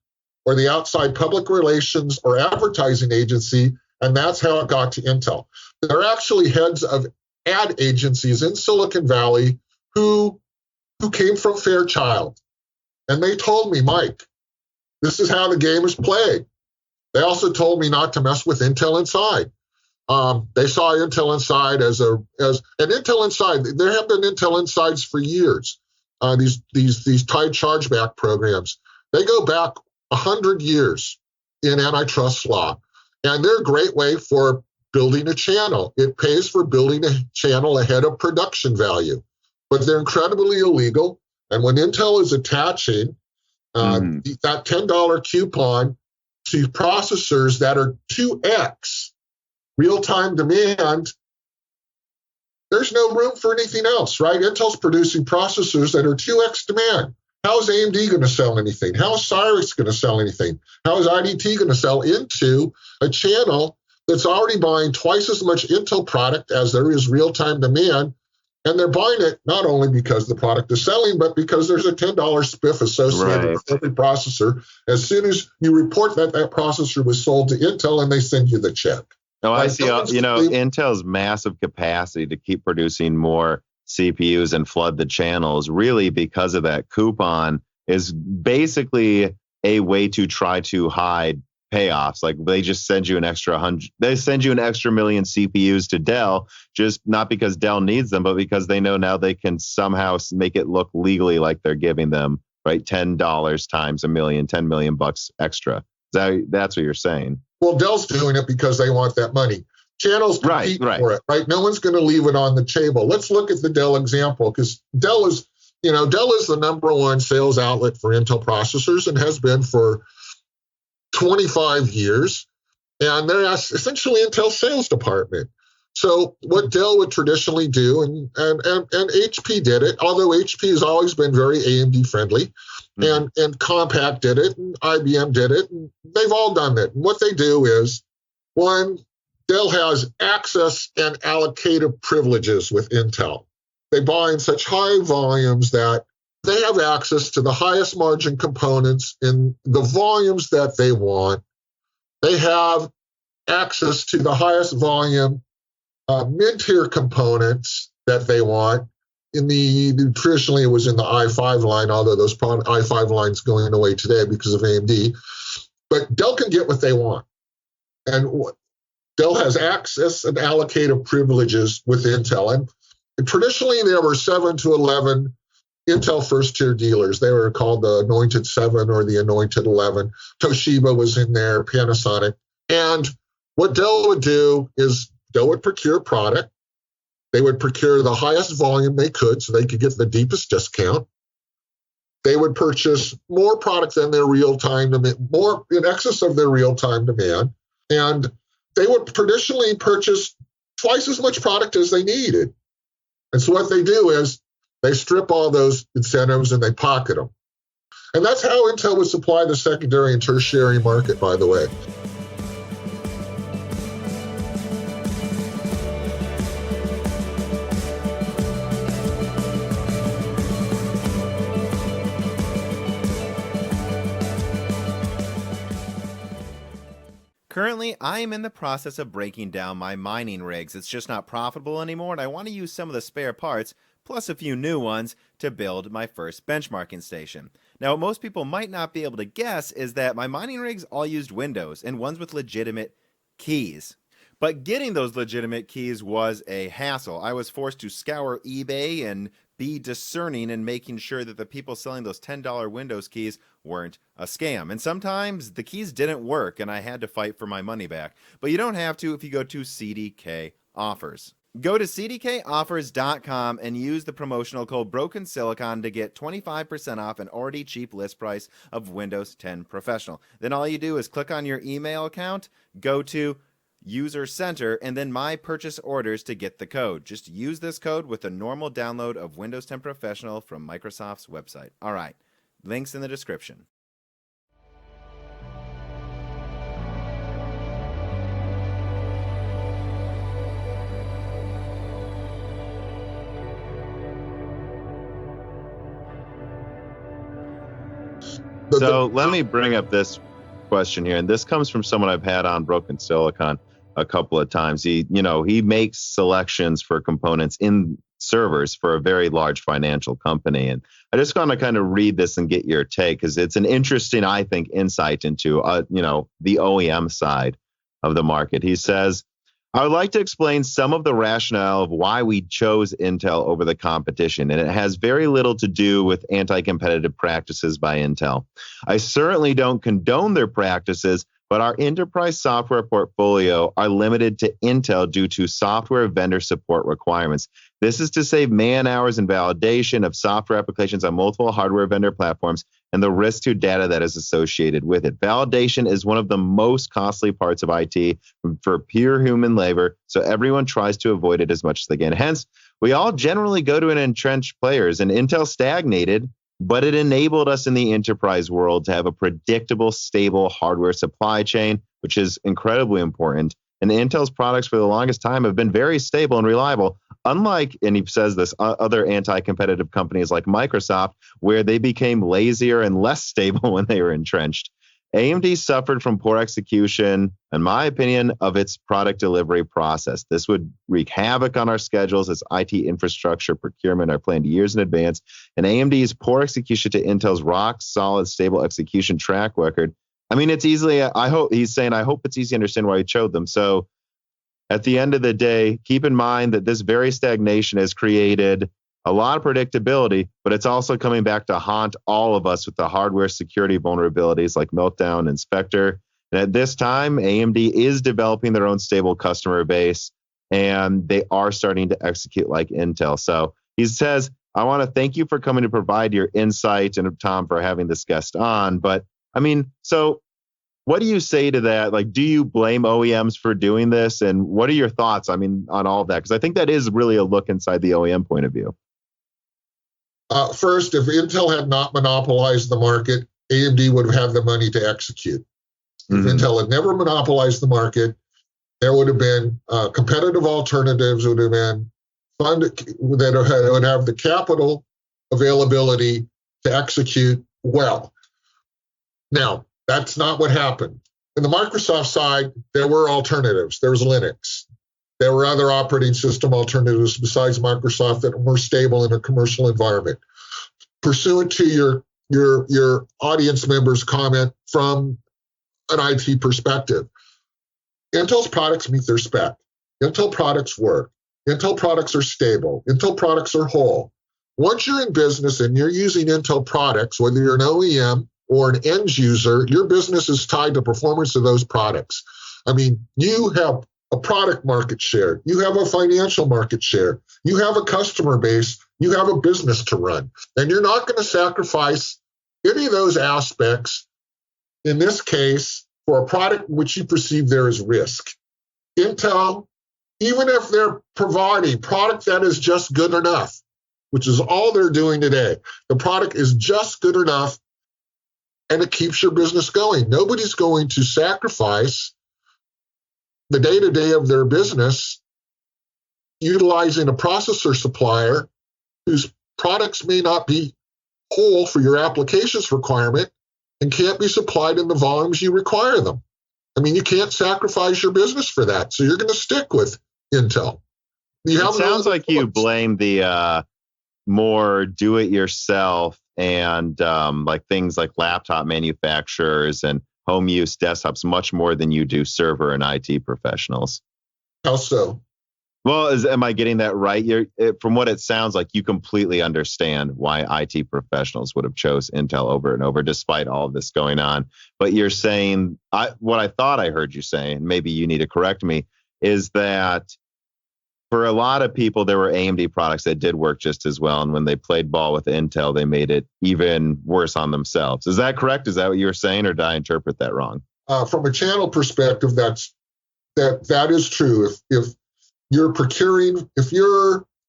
or the outside public relations or advertising agency, and that's how it got to Intel. There are actually heads of ad agencies in Silicon Valley who came from Fairchild. And they told me, Mike, this is how the game is played. They also told me not to mess with Intel Inside. They saw Intel Inside as an Intel Inside. There have been Intel Insides for years. These tied chargeback programs. They go back 100 years in antitrust law, and they're a great way for building a channel. It pays for building a channel ahead of production value, but they're incredibly illegal. And when Intel is attaching that $10 coupon to processors that are 2x real-time demand, there's no room for anything else, right? Intel's producing processors that are 2x demand. How is AMD going to sell anything? How is Cyrix going to sell anything? How is IDT going to sell into a channel that's already buying twice as much Intel product as there is real-time demand? And they're buying it not only because the product is selling, but because there's a $10 spiff associated with every processor as soon as you report that processor was sold to Intel, and they send you the check. No, I see. Intel's massive capacity to keep producing more CPUs and flood the channels, really because of that coupon, is basically a way to try to hide payoffs. Like they just send you an extra 100, they send you an extra million CPUs to Dell, just not because Dell needs them, but because they know now they can somehow make it look legally like they're giving them, right, $10 times a million, $10 million bucks extra. That's what you're saying. Well, Dell's doing it because they want that money. Channels compete for it, right? No one's going to leave it on the table. Let's look at the Dell example, because Dell is the number one sales outlet for Intel processors and has been for 25 years, and they're essentially Intel's sales department. So what Dell would traditionally do, and HP did it, although HP has always been very AMD friendly, and Compaq did it, and IBM did it, and they've all done it. And what they do is, one, Dell has access and allocative privileges with Intel. They buy in such high volumes that they have access to the highest margin components in the volumes that they want. They have access to the highest volume mid-tier components that they want. Traditionally, it was in the i5 line, although those i5 lines going away today because of AMD. But Dell can get what they want. And Dell has access and allocative privileges with Intel. And traditionally, there were 7 to 11 Intel first-tier dealers. They were called the Anointed 7 or the Anointed 11. Toshiba was in there, Panasonic. And what Dell would do is Dell would procure product. They would procure the highest volume they could so they could get the deepest discount. They would purchase more product than their real-time demand, more in excess of their real-time demand. And they would traditionally purchase twice as much product as they needed. And so what they do is they strip all those incentives and they pocket them. And that's how Intel would supply the secondary and tertiary market, by the way. Currently, I am in the process of breaking down my mining rigs. It's just not profitable anymore, and I want to use some of the spare parts, plus a few new ones, to build my first benchmarking station. Now, what most people might not be able to guess is that my mining rigs all used Windows, and ones with legitimate keys. But getting those legitimate keys was a hassle. I was forced to scour eBay and be discerning in making sure that the people selling those $10 Windows keys weren't a scam. And sometimes the keys didn't work and I had to fight for my money back. But you don't have to if you go to CDK Offers. Go to cdkoffers.com and use the promotional code BrokenSilicon to get 25% off an already cheap list price of Windows 10 Professional. Then all you do is click on your email account, go to User Center, and then My Purchase Orders to get the code. Just use this code with a normal download of Windows 10 Professional from Microsoft's website. All right, links in the description. So let me bring up this question here, and this comes from someone I've had on Broken Silicon a couple of times. He makes selections for components in servers for a very large financial company, and I just want to kind of read this and get your take because it's an interesting, I think, insight into the OEM side of the market. He says, I would like to explain some of the rationale of why we chose Intel over the competition, and it has very little to do with anti-competitive practices by Intel. I certainly don't condone their practices, but our enterprise software portfolio are limited to Intel due to software vendor support requirements. This is to save man hours and validation of software applications on multiple hardware vendor platforms and the risk to data that is associated with it. Validation is one of the most costly parts of IT for pure human labor, so everyone tries to avoid it as much as they can. Hence, we all generally go to an entrenched players, and Intel stagnated, but it enabled us in the enterprise world to have a predictable, stable hardware supply chain, which is incredibly important. And Intel's products for the longest time have been very stable and reliable, unlike, and he says this, other anti-competitive companies like Microsoft, where they became lazier and less stable when they were entrenched. AMD suffered from poor execution, in my opinion, of its product delivery process. This would wreak havoc on our schedules as IT infrastructure procurement are planned years in advance. And AMD's poor execution to Intel's rock solid, stable execution track record. I mean, it's easily, I hope it's easy to understand why he chose them. So at the end of the day, keep in mind that this very stagnation has created a lot of predictability, but it's also coming back to haunt all of us with the hardware security vulnerabilities like Meltdown and Spectre. And at this time, AMD is developing their own stable customer base, and they are starting to execute like Intel. So he says, I want to thank you for coming to provide your insight, and Tom for having this guest on. But I mean, so what do you say to that? Like, do you blame OEMs for doing this? And what are your thoughts, on all of that? Because I think that is really a look inside the OEM point of view. First, if Intel had not monopolized the market, AMD would have had the money to execute. If Intel had never monopolized the market, there would have been competitive alternatives, would have been fund that would have the capital availability to execute well. Now, that's not what happened. In the Microsoft side, there were alternatives. There was Linux. There were other operating system alternatives besides Microsoft that were more stable in a commercial environment. Pursuant to your audience members' comment from an IT perspective, Intel's products meet their spec. Intel products work. Intel products are stable. Intel products are whole. Once you're in business and you're using Intel products, whether you're an OEM or an end user, your business is tied to performance of those products. I mean, you have a product market share. You have a financial market share. You have a customer base. You have a business to run. And you're not going to sacrifice any of those aspects, in this case, for a product which you perceive there is risk. Intel, even if they're providing product that is just good enough, which is all they're doing today, the product is just good enough and it keeps your business going. Nobody's going to sacrifice the day-to-day of their business utilizing a processor supplier whose products may not be whole for your applications requirement and can't be supplied in the volumes you require them. I mean, you can't sacrifice your business for that. So you're going to stick with Intel. It sounds like you blame the more do-it-yourself and like things like laptop manufacturers and home use desktops much more than you do server and IT professionals. How so? Well, am I getting that right? From what it sounds like, you completely understand why IT professionals would have chose Intel over and over, despite all of this going on. But you're saying, what I thought I heard you say, and maybe you need to correct me, is that for a lot of people, there were AMD products that did work just as well. And when they played ball with Intel, they made it even worse on themselves. Is that correct? Is that what you were saying, or did I interpret that wrong? From a channel perspective, that is true. If you're procuring from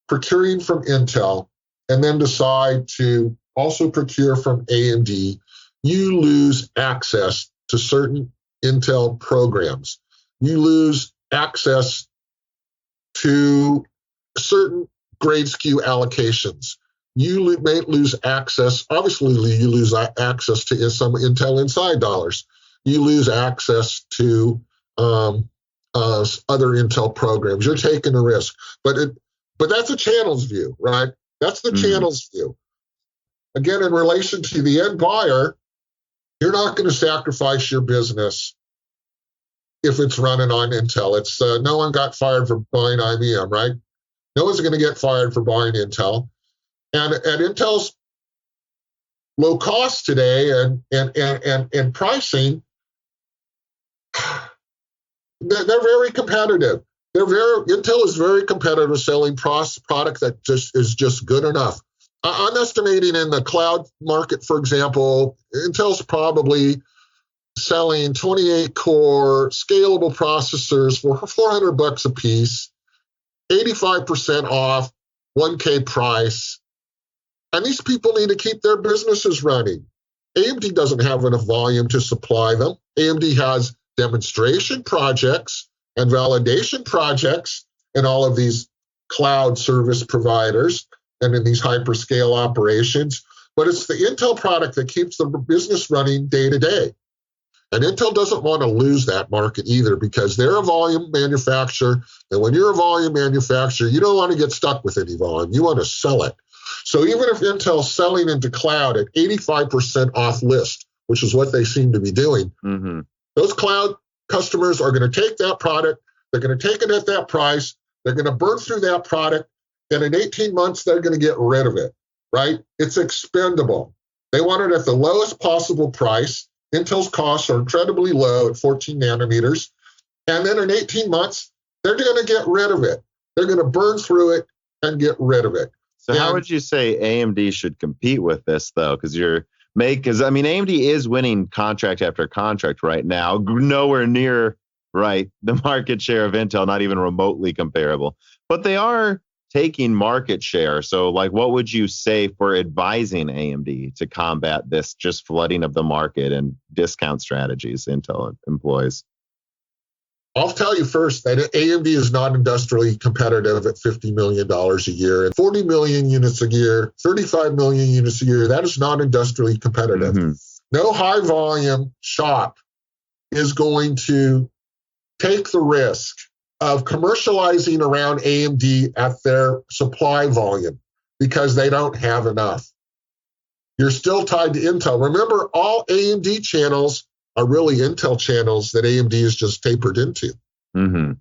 Intel and then decide to also procure from AMD, you lose access to certain Intel programs. You lose access to certain grade SKU allocations. You may lose access, obviously you lose access to some Intel Inside dollars. You lose access to other Intel programs. You're taking a risk, but that's a channel's view, right? That's the channel's view. Again, in relation to the end buyer, you're not going to sacrifice your business if it's running on Intel. It's no one got fired for buying IBM, right? No one's going to get fired for buying Intel. And at Intel's low cost today and pricing, they're very competitive. Intel is very competitive selling product that is just good enough. I'm estimating in the cloud market, for example, Intel's probably selling 28-core scalable processors for $400 a piece, 85% off, 1K price. And these people need to keep their businesses running. AMD doesn't have enough volume to supply them. AMD has demonstration projects and validation projects in all of these cloud service providers and in these hyperscale operations. But it's the Intel product that keeps the business running day to day. And Intel doesn't want to lose that market either, because they're a volume manufacturer. And when you're a volume manufacturer, you don't want to get stuck with any volume. You want to sell it. So even if Intel's selling into cloud at 85% off list, which is what they seem to be doing, those cloud customers are going to take that product. They're going to take it at that price. They're going to burn through that product. And in 18 months, they're going to get rid of it, right? It's expendable. They want it at the lowest possible price. Intel's costs are incredibly low at 14 nanometers. And then in 18 months, they're going to get rid of it. They're going to burn through it and get rid of it. So how would you say AMD should compete with this, though? Because AMD is winning contract after contract right now, nowhere near, right, the market share of Intel, not even remotely comparable. But they are taking market share. So, like, what would you say for advising AMD to combat this just flooding of the market and discount strategies Intel employs? I'll tell you first that AMD is not industrially competitive at $50 million a year and 40 million units a year, 35 million units a year. That is not industrially competitive. No high volume shop is going to take the risk of commercializing around AMD at their supply volume because they don't have enough. You're still tied to Intel. Remember, all AMD channels are really Intel channels that AMD is just tapered into. Mm-hmm.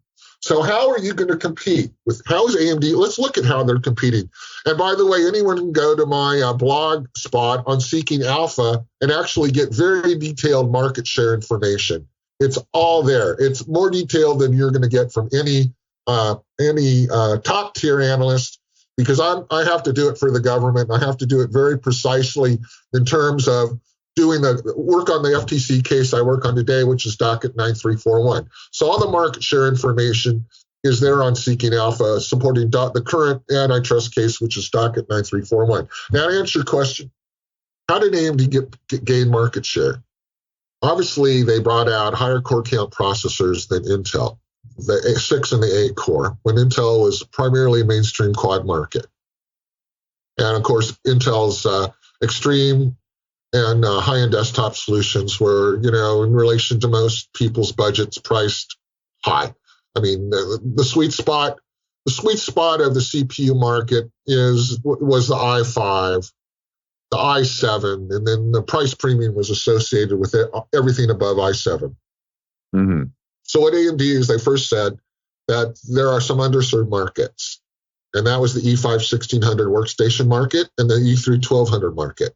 So how are you going to compete with, how is AMD? Let's look at how they're competing. And by the way, anyone can go to my blog spot on Seeking Alpha and actually get very detailed market share information. It's all there. It's more detailed than you're going to get from any top tier analyst, because I have to do it for the government. I have to do it very precisely in terms of doing the work on the FTC case I work on today, which is docket 9341. So all the market share information is there on Seeking Alpha, supporting the current antitrust case, which is docket 9341. Now, to answer your question, how did AMD gain market share? Obviously, they brought out higher core count processors than Intel, the 6 and the 8 core, when Intel was primarily a mainstream quad market. And of course, Intel's extreme and high-end desktop solutions were, in relation to most people's budgets, priced high. I mean, the sweet spot of the CPU market was the i5, the i7, and then the price premium was associated with everything above i7. Mm-hmm. So what AMD is, they first said that there are some underserved markets, and that was the E5-1600 workstation market and the E3-1200 market.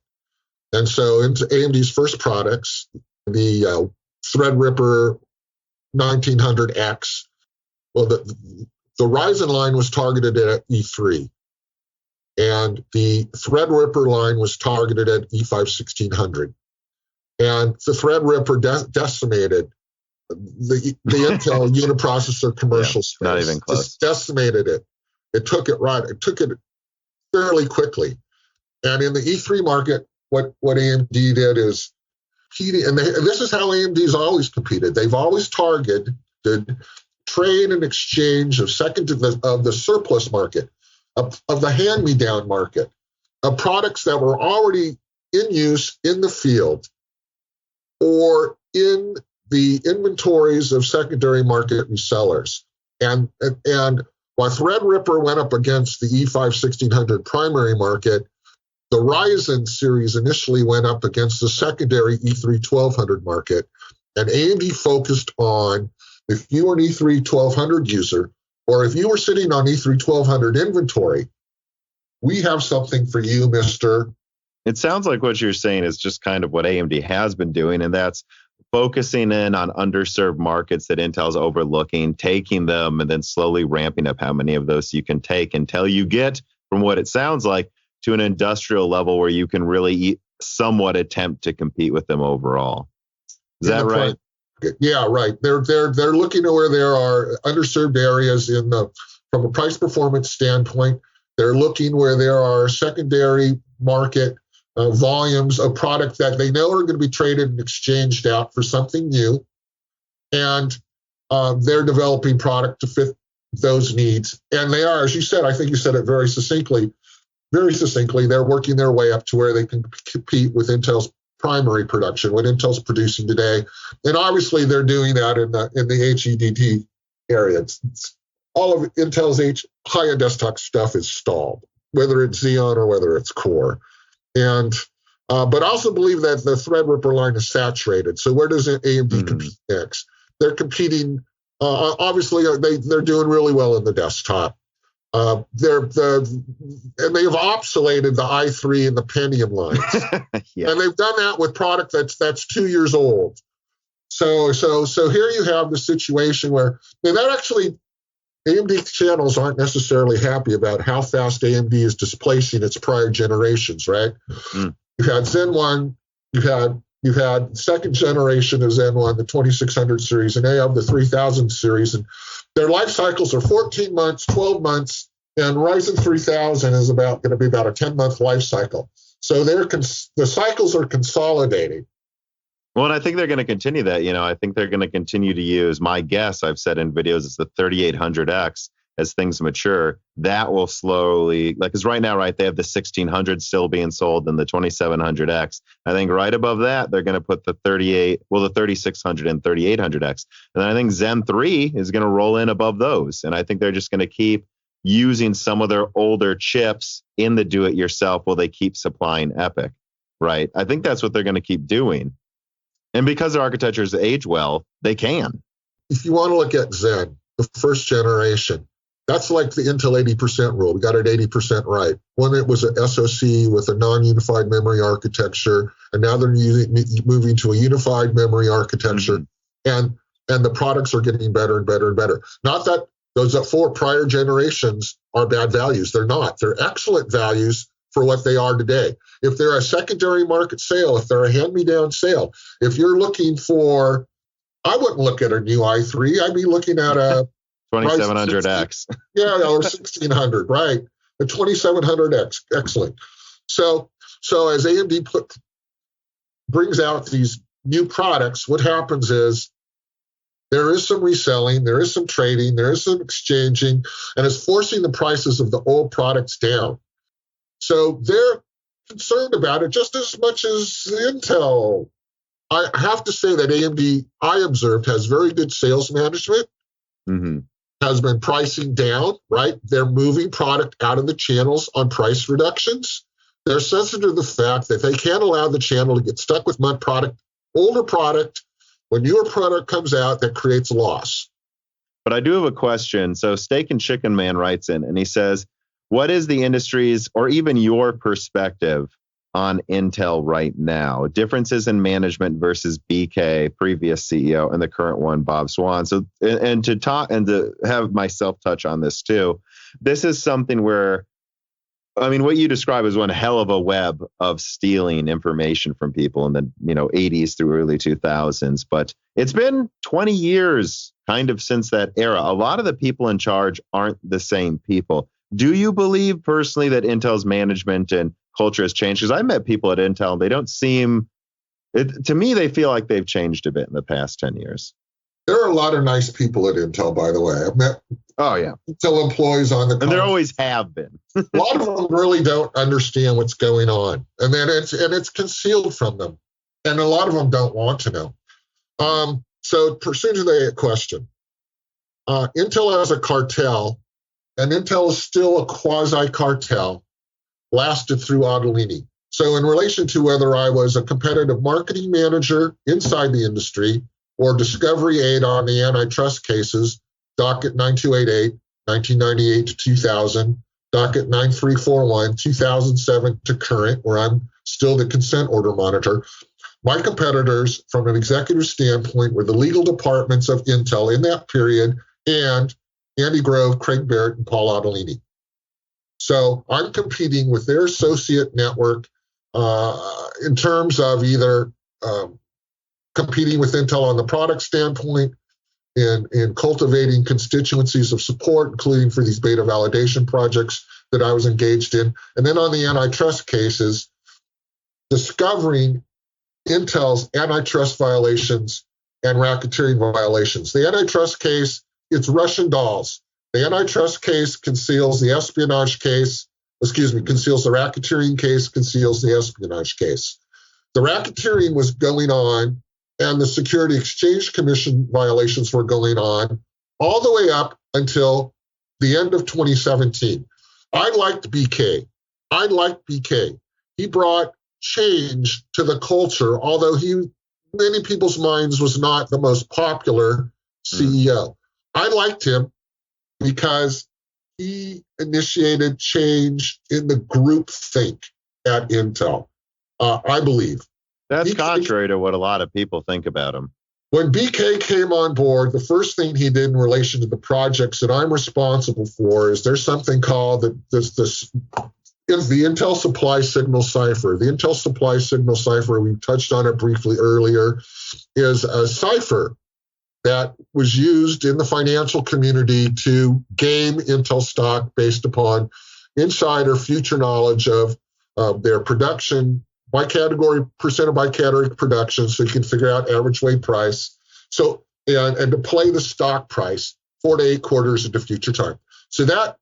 And so into AMD's first products, the Threadripper 1900X, well, the Ryzen line was targeted at E3, and the Threadripper line was targeted at E5-1600. And the Threadripper decimated the Intel uniprocessor commercial space. Not even close. Just decimated it. It took it fairly quickly. And in the E3 market, what AMD did is, and this is how AMD's always competed. They've always targeted trade and exchange of the surplus market, of the hand-me-down market, of products that were already in use in the field or in the inventories of secondary market resellers. And while Threadripper went up against the E5-1600 primary market, the Ryzen series initially went up against the secondary E3-1200 market, and AMD focused on, if you were an E3-1200 user, or if you were sitting on E3-1200 inventory, we have something for you, mister. It sounds like what you're saying is just kind of what AMD has been doing, and that's focusing in on underserved markets that Intel's overlooking, taking them, and then slowly ramping up how many of those you can take until you get, from what it sounds like, to an industrial level where you can really somewhat attempt to compete with them overall. Is that right? Yeah, right. They're looking to where there are underserved areas from a price performance standpoint. They're looking where there are secondary market volumes of product that they know are going to be traded and exchanged out for something new, and they're developing product to fit those needs. And they are, as you said, I think you said it very succinctly. They're working their way up to where they can compete with Intel's primary production, what Intel's producing today. And obviously they're doing that in the HEDT area. It's all of Intel's high-end desktop stuff is stalled, whether it's Xeon or whether it's Core. And but I also believe that the Threadripper line is saturated. So where does AMD compete next? They're competing, obviously they're doing really well in the desktop. And they have obsoleted the i3 and the Pentium lines. Yeah. And they've done that with product that's 2 years old. So here you have the situation where, and that actually, AMD channels aren't necessarily happy about how fast AMD is displacing its prior generations, right? Mm. You've had Zen 1, you've had second generation of Zen 1, the 2600 series, and they have the 3000 series, and their life cycles are 14 months, 12 months, and Ryzen 3000 is going to be about a 10-month life cycle. So the cycles are consolidating. Well, and I think they're going to continue that. I think they're going to continue to use, my guess, I've said in videos, is the 3800X as things mature. That will slowly, because right now, right, they have the 1600 still being sold and the 2700X. I think right above that, they're going to put the 3600 and 3800X. And then I think Zen 3 is going to roll in above those. And I think they're just going to keep using some of their older chips in the do-it-yourself while they keep supplying EPYC, right? I think that's what they're going to keep doing. And because their architectures age well, they can. if you want to look at Zen, the first generation, that's like the Intel 80% rule. We got it 80% right. When it was an SoC with a non-unified memory architecture, and now they're moving to a unified memory architecture, and the products are getting better and better and better. Not that those 4 prior generations are bad values. They're not. They're excellent values for what they are today. If they're a secondary market sale, if they're a hand-me-down sale, if you're looking for, I wouldn't look at a new i3. I'd be looking at a 2700X. Yeah, or 1600, right? The 2700X, excellent. So as AMD brings out these new products, what happens is there is some reselling, there is some trading, there is some exchanging, and it's forcing the prices of the old products down. So they're concerned about it just as much as Intel. I have to say that AMD, I observed, has very good sales management, has been pricing down, right? They're moving product out of the channels on price reductions. They're sensitive to the fact that they can't allow the channel to get stuck with my product, older product. When newer product comes out, that creates loss. But I do have a question. So Steak and Chicken Man writes in and he says, what is the industry's or even your perspective on Intel right now? Differences in management versus BK, previous CEO, and the current one, Bob Swan. So, and to talk and to have myself touch on this too, this is something where, I mean, what you describe is one hell of a web of stealing information from people in the 80s through early 2000s. But it's been 20 years kind of since that era. A lot of the people in charge aren't the same people. Do you believe personally that Intel's management and culture has changed? Because I met people at Intel, and they don't seem, to me, they feel like they've changed a bit in the past 10 years. There are a lot of nice people at Intel, by the way. I've met Intel employees on the and there always have been. A lot of them really don't understand what's going on, and then it's concealed from them, and a lot of them don't want to know. So pursuant to the question, Intel has a cartel, and Intel is still a quasi-cartel, lasted through Ottolini. So in relation to whether I was a competitive marketing manager inside the industry or discovery aid on the antitrust cases, docket 9288, 1998 to 2000, docket 9341, 2007 to current, where I'm still the consent order monitor. My competitors, from an executive standpoint, were the legal departments of Intel in that period, and Andy Grove, Craig Barrett, and Paul Ottolini. So I'm competing with their associate network in terms of either competing with Intel on the product standpoint, in cultivating constituencies of support, including for these beta validation projects that I was engaged in. And then on the antitrust cases, discovering Intel's antitrust violations and racketeering violations. The antitrust case, it's Russian dolls. The antitrust case conceals the espionage case, conceals the racketeering case, conceals the espionage case. The racketeering was going on, and the Security Exchange Commission violations were going on all the way up until the end of 2017. I liked BK. He brought change to the culture, although many people's minds was not the most popular CEO. I liked him because he initiated change in the group think at Intel, I believe. That's contrary to what a lot of people think about him. When BK came on board, the first thing he did in relation to the projects that I'm responsible for is there's something called is the Intel Supply Signal Cipher. The Intel Supply Signal Cipher, we touched on it briefly earlier, is a cipher that was used in the financial community to game Intel stock based upon insider future knowledge of their production by category, percent by category production, so you can figure out average weight price. So, and to play the stock price 4 to 8 quarters into future time. So that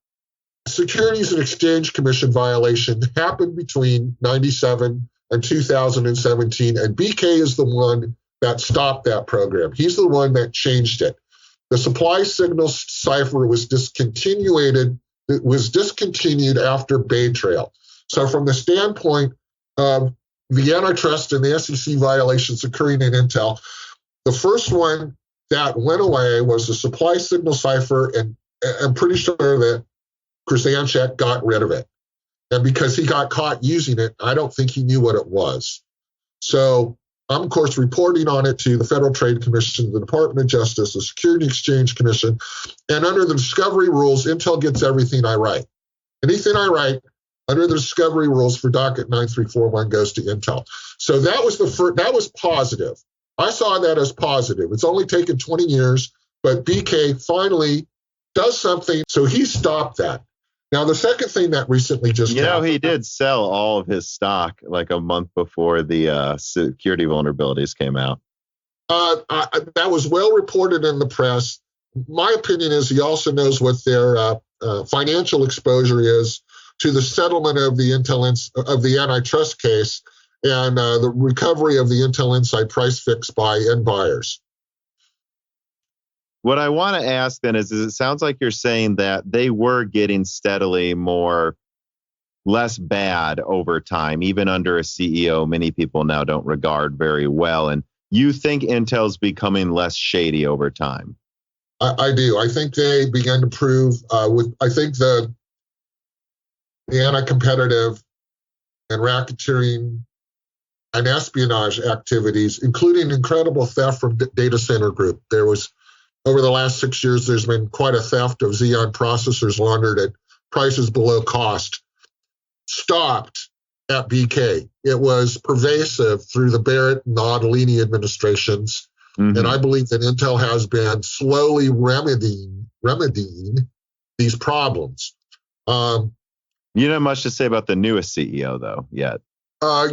Securities and Exchange Commission violation happened between 97 and 2017, and BK is the one that stopped that program. He's the one that changed it. The supply signal cipher was discontinued. It was discontinued after Bay Trail. So from the standpoint of the antitrust and the SEC violations occurring in Intel, the first one that went away was the supply signal cipher, and I'm pretty sure that Krasanchek got rid of it. And because he got caught using it, I don't think he knew what it was. So I'm, of course, reporting on it to the Federal Trade Commission, the Department of Justice, the Security Exchange Commission. And under the discovery rules, Intel gets everything I write. Anything I write under the discovery rules for docket 9341 goes to Intel. So that was that was positive. I saw that as positive. It's only taken 20 years, but BK finally does something. So he stopped that. Now, the second thing that recently just happened, he did sell all of his stock like a month before the security vulnerabilities came out. That was well reported in the press. My opinion is he also knows what their financial exposure is to the settlement of the antitrust case and the recovery of the Intel Inside price fix by end buyers. What I want to ask then is it sounds like you're saying that they were getting steadily less bad over time, even under a CEO many people now don't regard very well. And you think Intel's becoming less shady over time? I do. I think they began to prove I think the anti-competitive and racketeering and espionage activities, including incredible theft from data center group. There was, over the last 6 years, there's been quite a theft of Xeon processors laundered at prices below cost. Stopped at BK. It was pervasive through the Barrett and the Ottolini administrations. Mm-hmm. And I believe that Intel has been slowly remedying these problems. You don't have much to say about the newest CEO, though, yet. I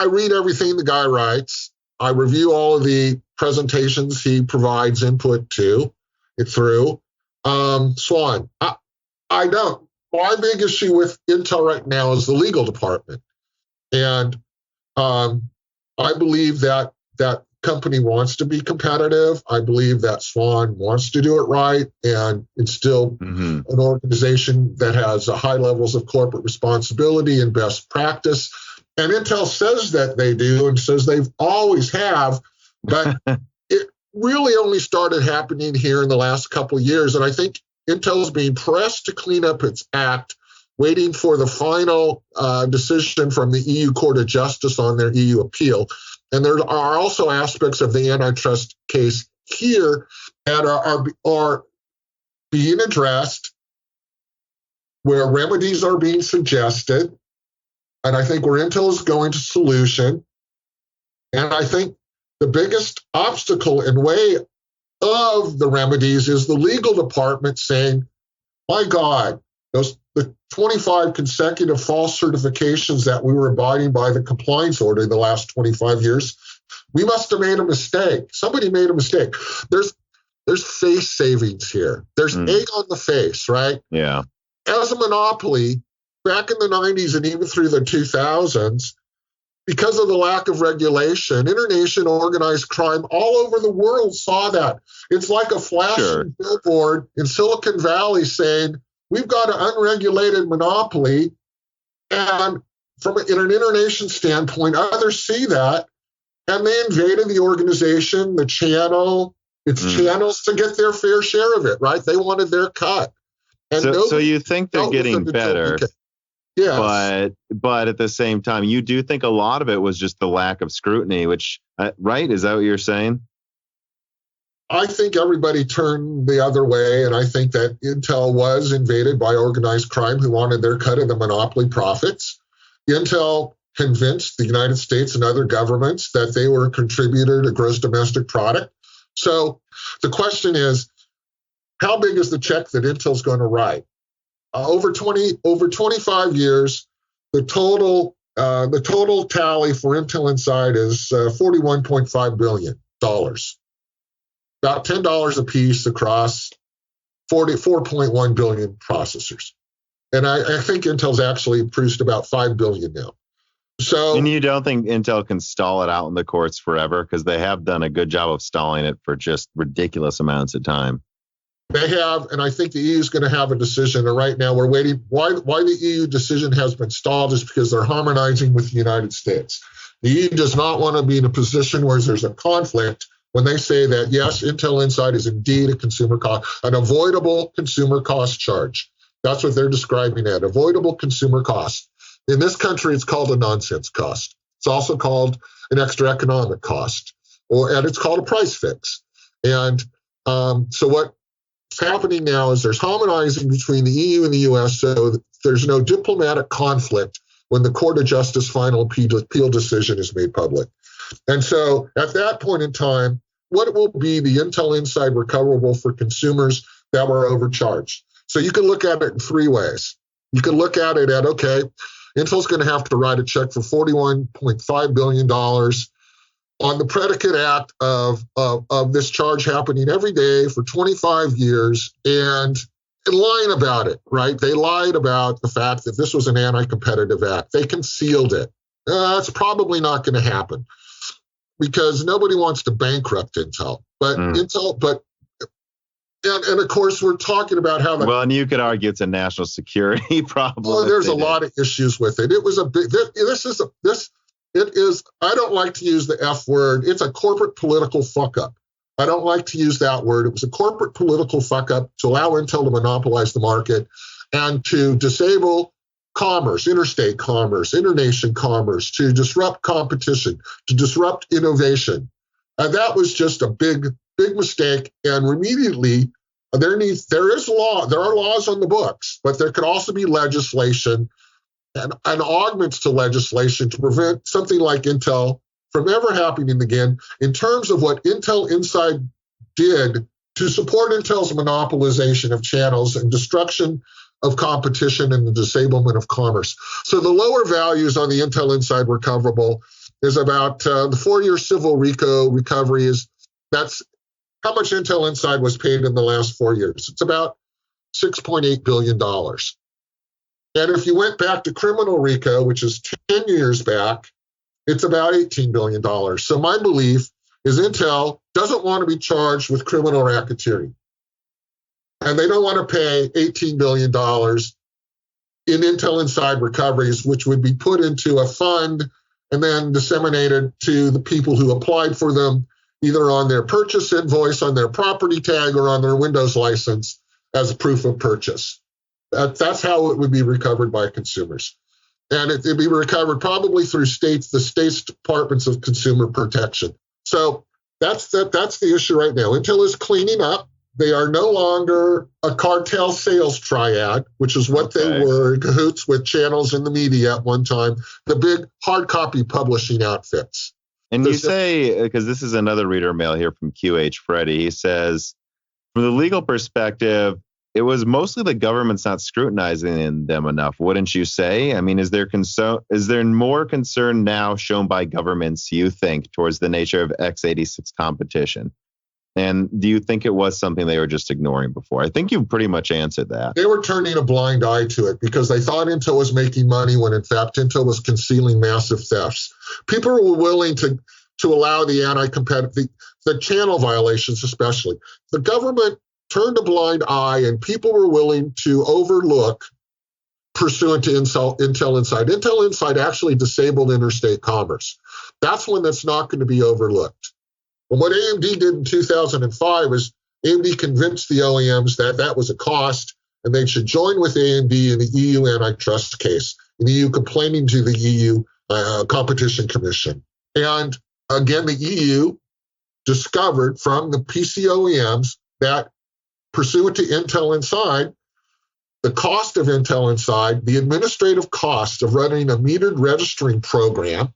read everything the guy writes. I review all of the presentations he provides input to it through. Swan, I don't. My big issue with Intel right now is the legal department. And I believe that company wants to be competitive. I believe that Swan wants to do it right and instill an organization that has high levels of corporate responsibility and best practice. And Intel says that they do and says they've always have, but it really only started happening here in the last couple of years. And I think Intel's being pressed to clean up its act, waiting for the final decision from the EU Court of Justice on their EU appeal. And there are also aspects of the antitrust case here that are being addressed, where remedies are being suggested. And I think where Intel is going to solution. And I think the biggest obstacle in way of the remedies is the legal department saying, my God, the 25 consecutive false certifications that we were abiding by the compliance order the last 25 years, we must have made a mistake. Somebody made a mistake. There's face savings here. There's egg on the face, right? Yeah. As a monopoly, back in the 90s and even through the 2000s, because of the lack of regulation, international organized crime all over the world saw that. It's like a flashing billboard in Silicon Valley saying, we've got an unregulated monopoly. And from an international standpoint, others see that, and they invaded the organization, the channel, its channels to get their fair share of it, right? They wanted their cut. And so you think they're getting better. Yeah, but at the same time, you do think a lot of it was just the lack of scrutiny, which, right? Is that what you're saying? I think everybody turned the other way, and I think that Intel was invaded by organized crime who wanted their cut of the monopoly profits. Intel convinced the United States and other governments that they were a contributor to gross domestic product. So the question is, how big is the check that Intel's going to write? Over 25 years, the total tally for Intel Inside is $41.5 billion, about $10 a piece across 4.1 billion processors. And I think Intel's actually produced about 5 billion now. So, and you don't think Intel can stall it out in the courts forever? Because they have done a good job of stalling it for just ridiculous amounts of time. They have, and I think the EU is going to have a decision. And right now we're waiting. Why the EU decision has been stalled is because they're harmonizing with the United States. The EU does not want to be in a position where there's a conflict when they say that, yes, Intel Inside is indeed a consumer cost, an avoidable consumer cost charge. That's what they're describing it, avoidable consumer cost. In this country, it's called a nonsense cost. It's also called an extra economic cost, and it's called a price fix. And so what's happening now is there's harmonizing between the EU and the US, so there's no diplomatic conflict when the Court of Justice final appeal decision is made public. And so at that point in time, what will be the Intel Inside recoverable for consumers that were overcharged? So you can look at it in three ways. You can look at it at, okay, Intel's going to have to write a check for $41.5 billion on the predicate act of this charge happening every day for 25 years and lying about it, right? They lied about the fact that this was an anti-competitive act. They concealed it. That's probably not going to happen because nobody wants to bankrupt Intel. But and of course, we're talking about how well, and you could argue it's a national security problem. Well, there's a lot of issues with it. It was a big. It is. I don't like to use the F word. It's a corporate political fuck up. I don't like to use that word. It was a corporate political fuck up to allow Intel to monopolize the market and to disable commerce, interstate commerce, internation commerce, to disrupt competition, to disrupt innovation. And that was just a big mistake. And immediately, there are laws on the books, but there could also be legislation and augments to legislation to prevent something like Intel from ever happening again in terms of what Intel Inside did to support Intel's monopolization of channels and destruction of competition and the disablement of commerce. So the lower values on the Intel Inside recoverable is about the 4-year civil RICO recovery that's how much Intel Inside was paid in the last 4 years. It's about $6.8 billion. And if you went back to criminal RICO, which is 10 years back, it's about $18 billion. So my belief is Intel doesn't want to be charged with criminal racketeering. And they don't want to pay $18 billion in Intel Inside recoveries, which would be put into a fund and then disseminated to the people who applied for them, either on their purchase invoice, on their property tag, or on their Windows license as a proof of purchase. That's how it would be recovered by consumers. And it'd be recovered probably through the state's departments of consumer protection. So that's the issue right now. Intel is cleaning up. They are no longer a cartel sales triad, which is what they were in cahoots with channels in the media at one time, the big hard copy publishing outfits. And you say, because this is another reader mail here from QH Freddy, he says, from the legal perspective, it was mostly the government's not scrutinizing them enough, wouldn't you say? I mean, is there more concern now shown by governments, you think, towards the nature of x86 competition? And do you think it was something they were just ignoring before? I think you pretty much answered that. They were turning a blind eye to it because they thought Intel was making money when, in fact, Intel was concealing massive thefts. People were willing to allow the anti-competitive, the channel violations especially. The government turned a blind eye, and people were willing to overlook pursuant to Intel Inside. Intel Inside actually disabled interstate commerce. That's one that's not going to be overlooked. Well, what AMD did in 2005 is AMD convinced the OEMs that was a cost, and they should join with AMD in the EU antitrust case, in the EU complaining to the EU Competition Commission. And again, the EU discovered from the PC OEMs that pursuant to Intel Inside, the cost of Intel Inside, the administrative cost of running a metered registering program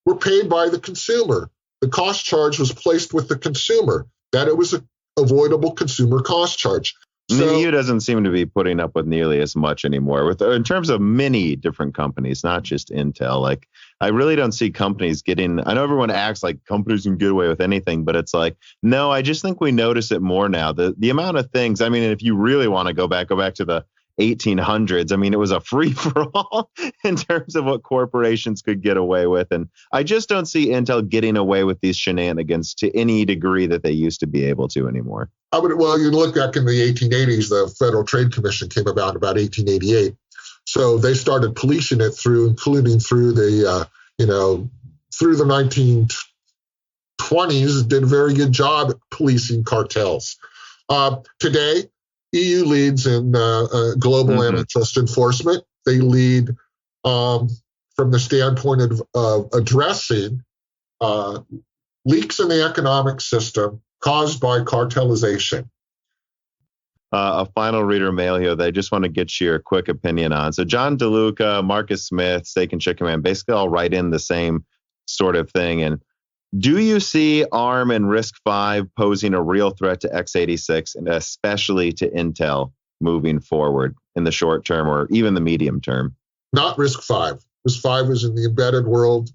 were paid by the consumer. The cost charge was placed with the consumer, that it was an avoidable consumer cost charge. The EU doesn't seem to be putting up with nearly as much anymore in terms of many different companies, not just Intel. Like, I really don't see companies getting, I know everyone acts like companies can get away with anything, but it's like, no, I just think we notice it more now. The amount of things, I mean, if you really want to go back to the 1800s. I mean, it was a free for all in terms of what corporations could get away with. And I just don't see Intel getting away with these shenanigans to any degree that they used to be able to anymore. You look back in the 1880s, the Federal Trade Commission came about 1888. So they started policing it including through the, through the 1920s 1920s did a very good job at policing cartels. Today, EU leads in global antitrust enforcement. They lead from the standpoint of addressing leaks in the economic system caused by cartelization. A final reader mail here that I just want to get your quick opinion on. So John DeLuca, Marcus Smith, Steak and Chicken Man, basically all write in the same sort of thing. And do you see ARM and RISC-V posing a real threat to x86 and especially to Intel moving forward in the short term or even the medium term? Not RISC-V. RISC-V is in the embedded world.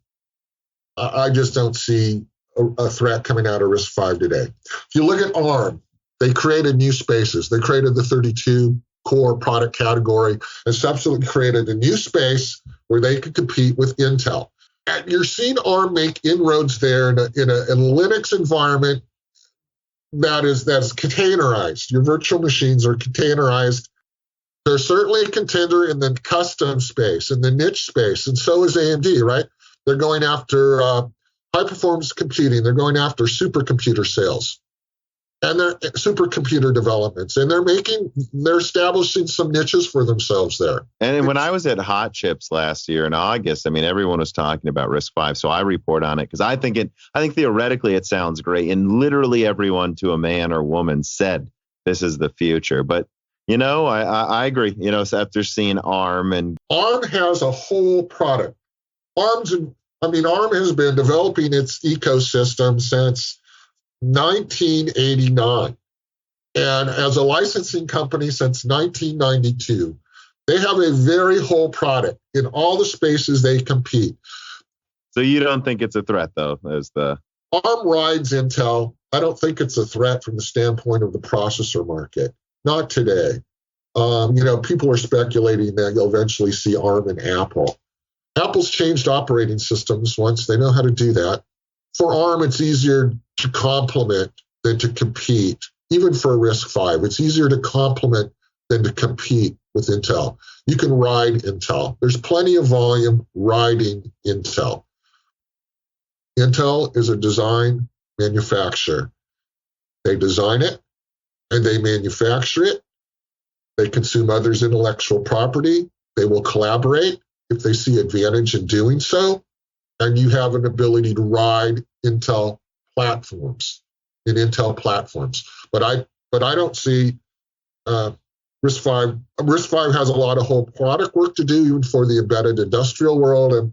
I just don't see a threat coming out of RISC-V today. If you look at ARM, they created new spaces. They created the 32 core product category and subsequently created a new space where they could compete with Intel. And you're seeing ARM make inroads there in a Linux environment that's containerized. Your virtual machines are containerized. They're certainly a contender in the custom space, in the niche space, and so is AMD, right? They're going after high-performance computing. They're going after supercomputer sales. And they're supercomputer developments, and they're establishing some niches for themselves there. And when I was at Hot Chips last year in August, I mean, everyone was talking about RISC-V, so I report on it because I think theoretically it sounds great, and literally everyone to a man or woman said this is the future. But I agree. So after seeing ARM has a whole product. ARM has been developing its ecosystem since 1989. And as a licensing company since 1992, they have a very whole product in all the spaces they compete. So you don't think it's a threat, though, ARM rides Intel. I don't think it's a threat from the standpoint of the processor market. Not today. People are speculating that you'll eventually see ARM and Apple. Apple's changed operating systems once. They know how to do that. For ARM, it's easier to complement than to compete. Even for RISC-V, it's easier to complement than to compete with Intel. You can ride Intel. There's plenty of volume riding Intel. Intel is a design manufacturer. They design it and they manufacture it. They consume others' intellectual property. They will collaborate if they see advantage in doing so. And you have an ability to ride Intel platforms. But I don't see RISC-V. RISC-V has a lot of whole product work to do, even for the embedded industrial world. And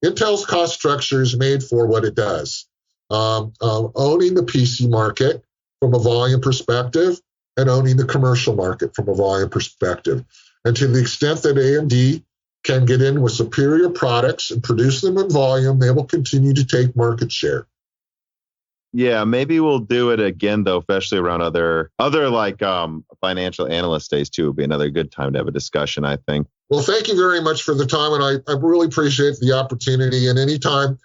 Intel's cost structure is made for what it does. Owning the PC market from a volume perspective and owning the commercial market from a volume perspective. And to the extent that AMD can get in with superior products and produce them in volume, they will continue to take market share. Yeah, maybe we'll do it again, though, especially around other like financial analyst days, too. Would be another good time to have a discussion, I think. Well, thank you very much for the time, and I really appreciate the opportunity. And anytime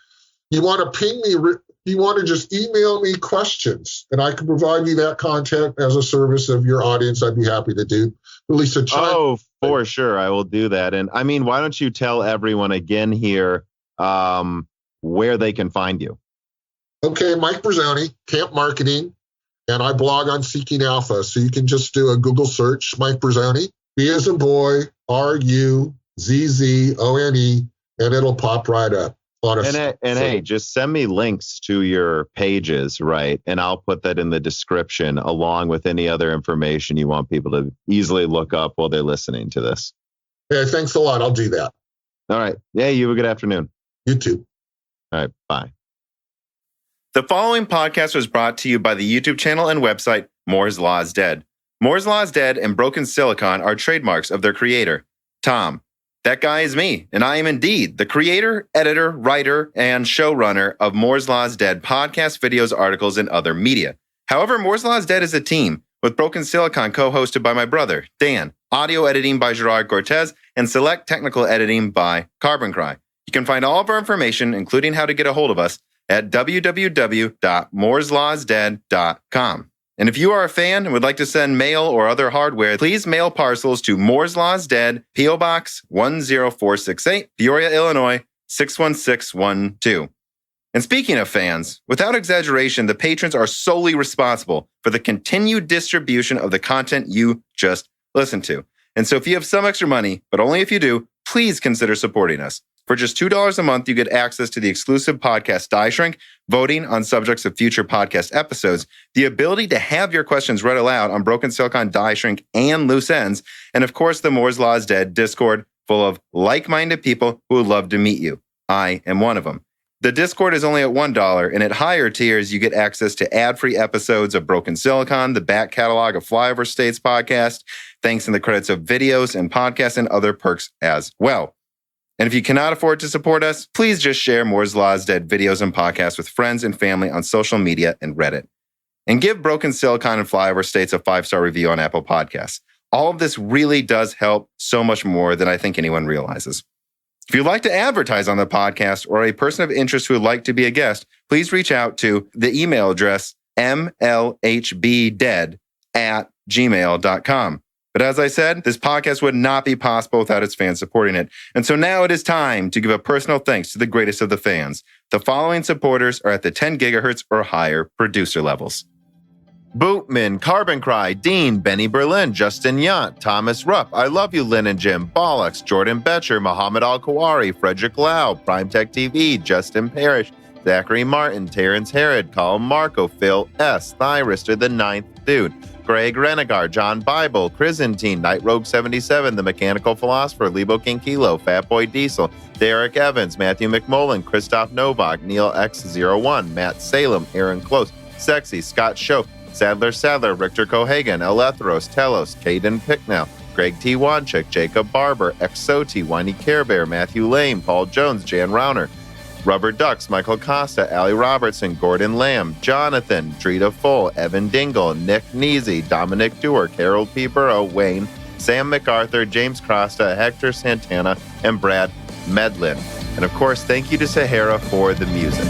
you want to ping me, you want to just email me questions, and I can provide you that content as a service of your audience. I'd be happy to do. Lisa, for sure. I will do that. And I mean, why don't you tell everyone again here where they can find you? Okay, Mike Bruzzone, Camp Marketing, and I blog on Seeking Alpha. So you can just do a Google search, Mike Bruzzone, B as in boy, Ruzzone, and it'll pop right up. Hey, just send me links to your pages, right? And I'll put that in the description along with any other information you want people to easily look up while they're listening to this. Yeah, thanks a lot. I'll do that. All right. Yeah, you have a good afternoon. You too. All right. Bye. The following podcast was brought to you by the YouTube channel and website Moore's Law is Dead. Moore's Law is Dead and Broken Silicon are trademarks of their creator, Tom. That guy is me, and I am indeed the creator, editor, writer, and showrunner of Moore's Law is Dead podcasts, videos, articles, and other media. However, Moore's Law is Dead is a team, with Broken Silicon co-hosted by my brother, Dan, audio editing by Gerard Cortez, and select technical editing by Carbon Cry. You can find all of our information, including how to get a hold of us, at www.mooreslawsdead.com. And if you are a fan and would like to send mail or other hardware, please mail parcels to Moore's Law is Dead, P.O. Box 10468, Peoria, Illinois 61612. And speaking of fans, without exaggeration, the patrons are solely responsible for the continued distribution of the content you just listened to. And so if you have some extra money, but only if you do, please consider supporting us. For just $2 a month, you get access to the exclusive podcast Die Shrink, voting on subjects of future podcast episodes, the ability to have your questions read aloud on Broken Silicon, Die Shrink, and Loose Ends, and of course, the Moore's Law is Dead Discord full of like-minded people who would love to meet you. I am one of them. The Discord is only at $1, and at higher tiers, you get access to ad-free episodes of Broken Silicon, the back catalog of Flyover States podcast, thanks in the credits of videos and podcasts, and other perks as well. And if you cannot afford to support us, please just share Moore's Law is Dead videos and podcasts with friends and family on social media and Reddit. And give Broken Silicon and Flyover States a 5-star review on Apple Podcasts. All of this really does help so much more than I think anyone realizes. If you'd like to advertise on the podcast or a person of interest who would like to be a guest, please reach out to the email address mlhbdead@gmail.com. But as I said, this podcast would not be possible without its fans supporting it. And so now it is time to give a personal thanks to the greatest of the fans. The following supporters are at the 10 gigahertz or higher producer levels. Bootman, Carbon Cry, Dean, Benny Berlin, Justin Yant, Thomas Rupp, I Love You, Lynn and Jim, Bollocks, Jordan Betcher, Muhammad Al-Kawari, Frederick Lau, Prime Tech TV, Justin Parrish, Zachary Martin, Terrence Herod, Colin Marco, Phil S., Thyristor, The Ninth Dude, Greg Renegar, John Bible, Chrysantine, Night Rogue 77, The Mechanical Philosopher, Lebo King Kilo, Fatboy Diesel, Derek Evans, Matthew McMullen, Christoph Novak, Neil X01, Matt Salem, Aaron Close, Sexy, Scott Show, Sadler, Richter Cohagen, Elethros, Telos, Caden Picknell, Greg T. Wanchik, Jacob Barber, Exoti, Whiny Care Bear, Matthew Lane, Paul Jones, Jan Rauner, Rubber Ducks, Michael Costa, Allie Robertson, Gordon Lamb, Jonathan, Drita Full, Evan Dingle, Nick Neasy, Dominic Dewar, Carol P. Burrow, Wayne, Sam MacArthur, James Costa, Hector Santana, and Brad Medlin. And of course, thank you to Sahara for the music.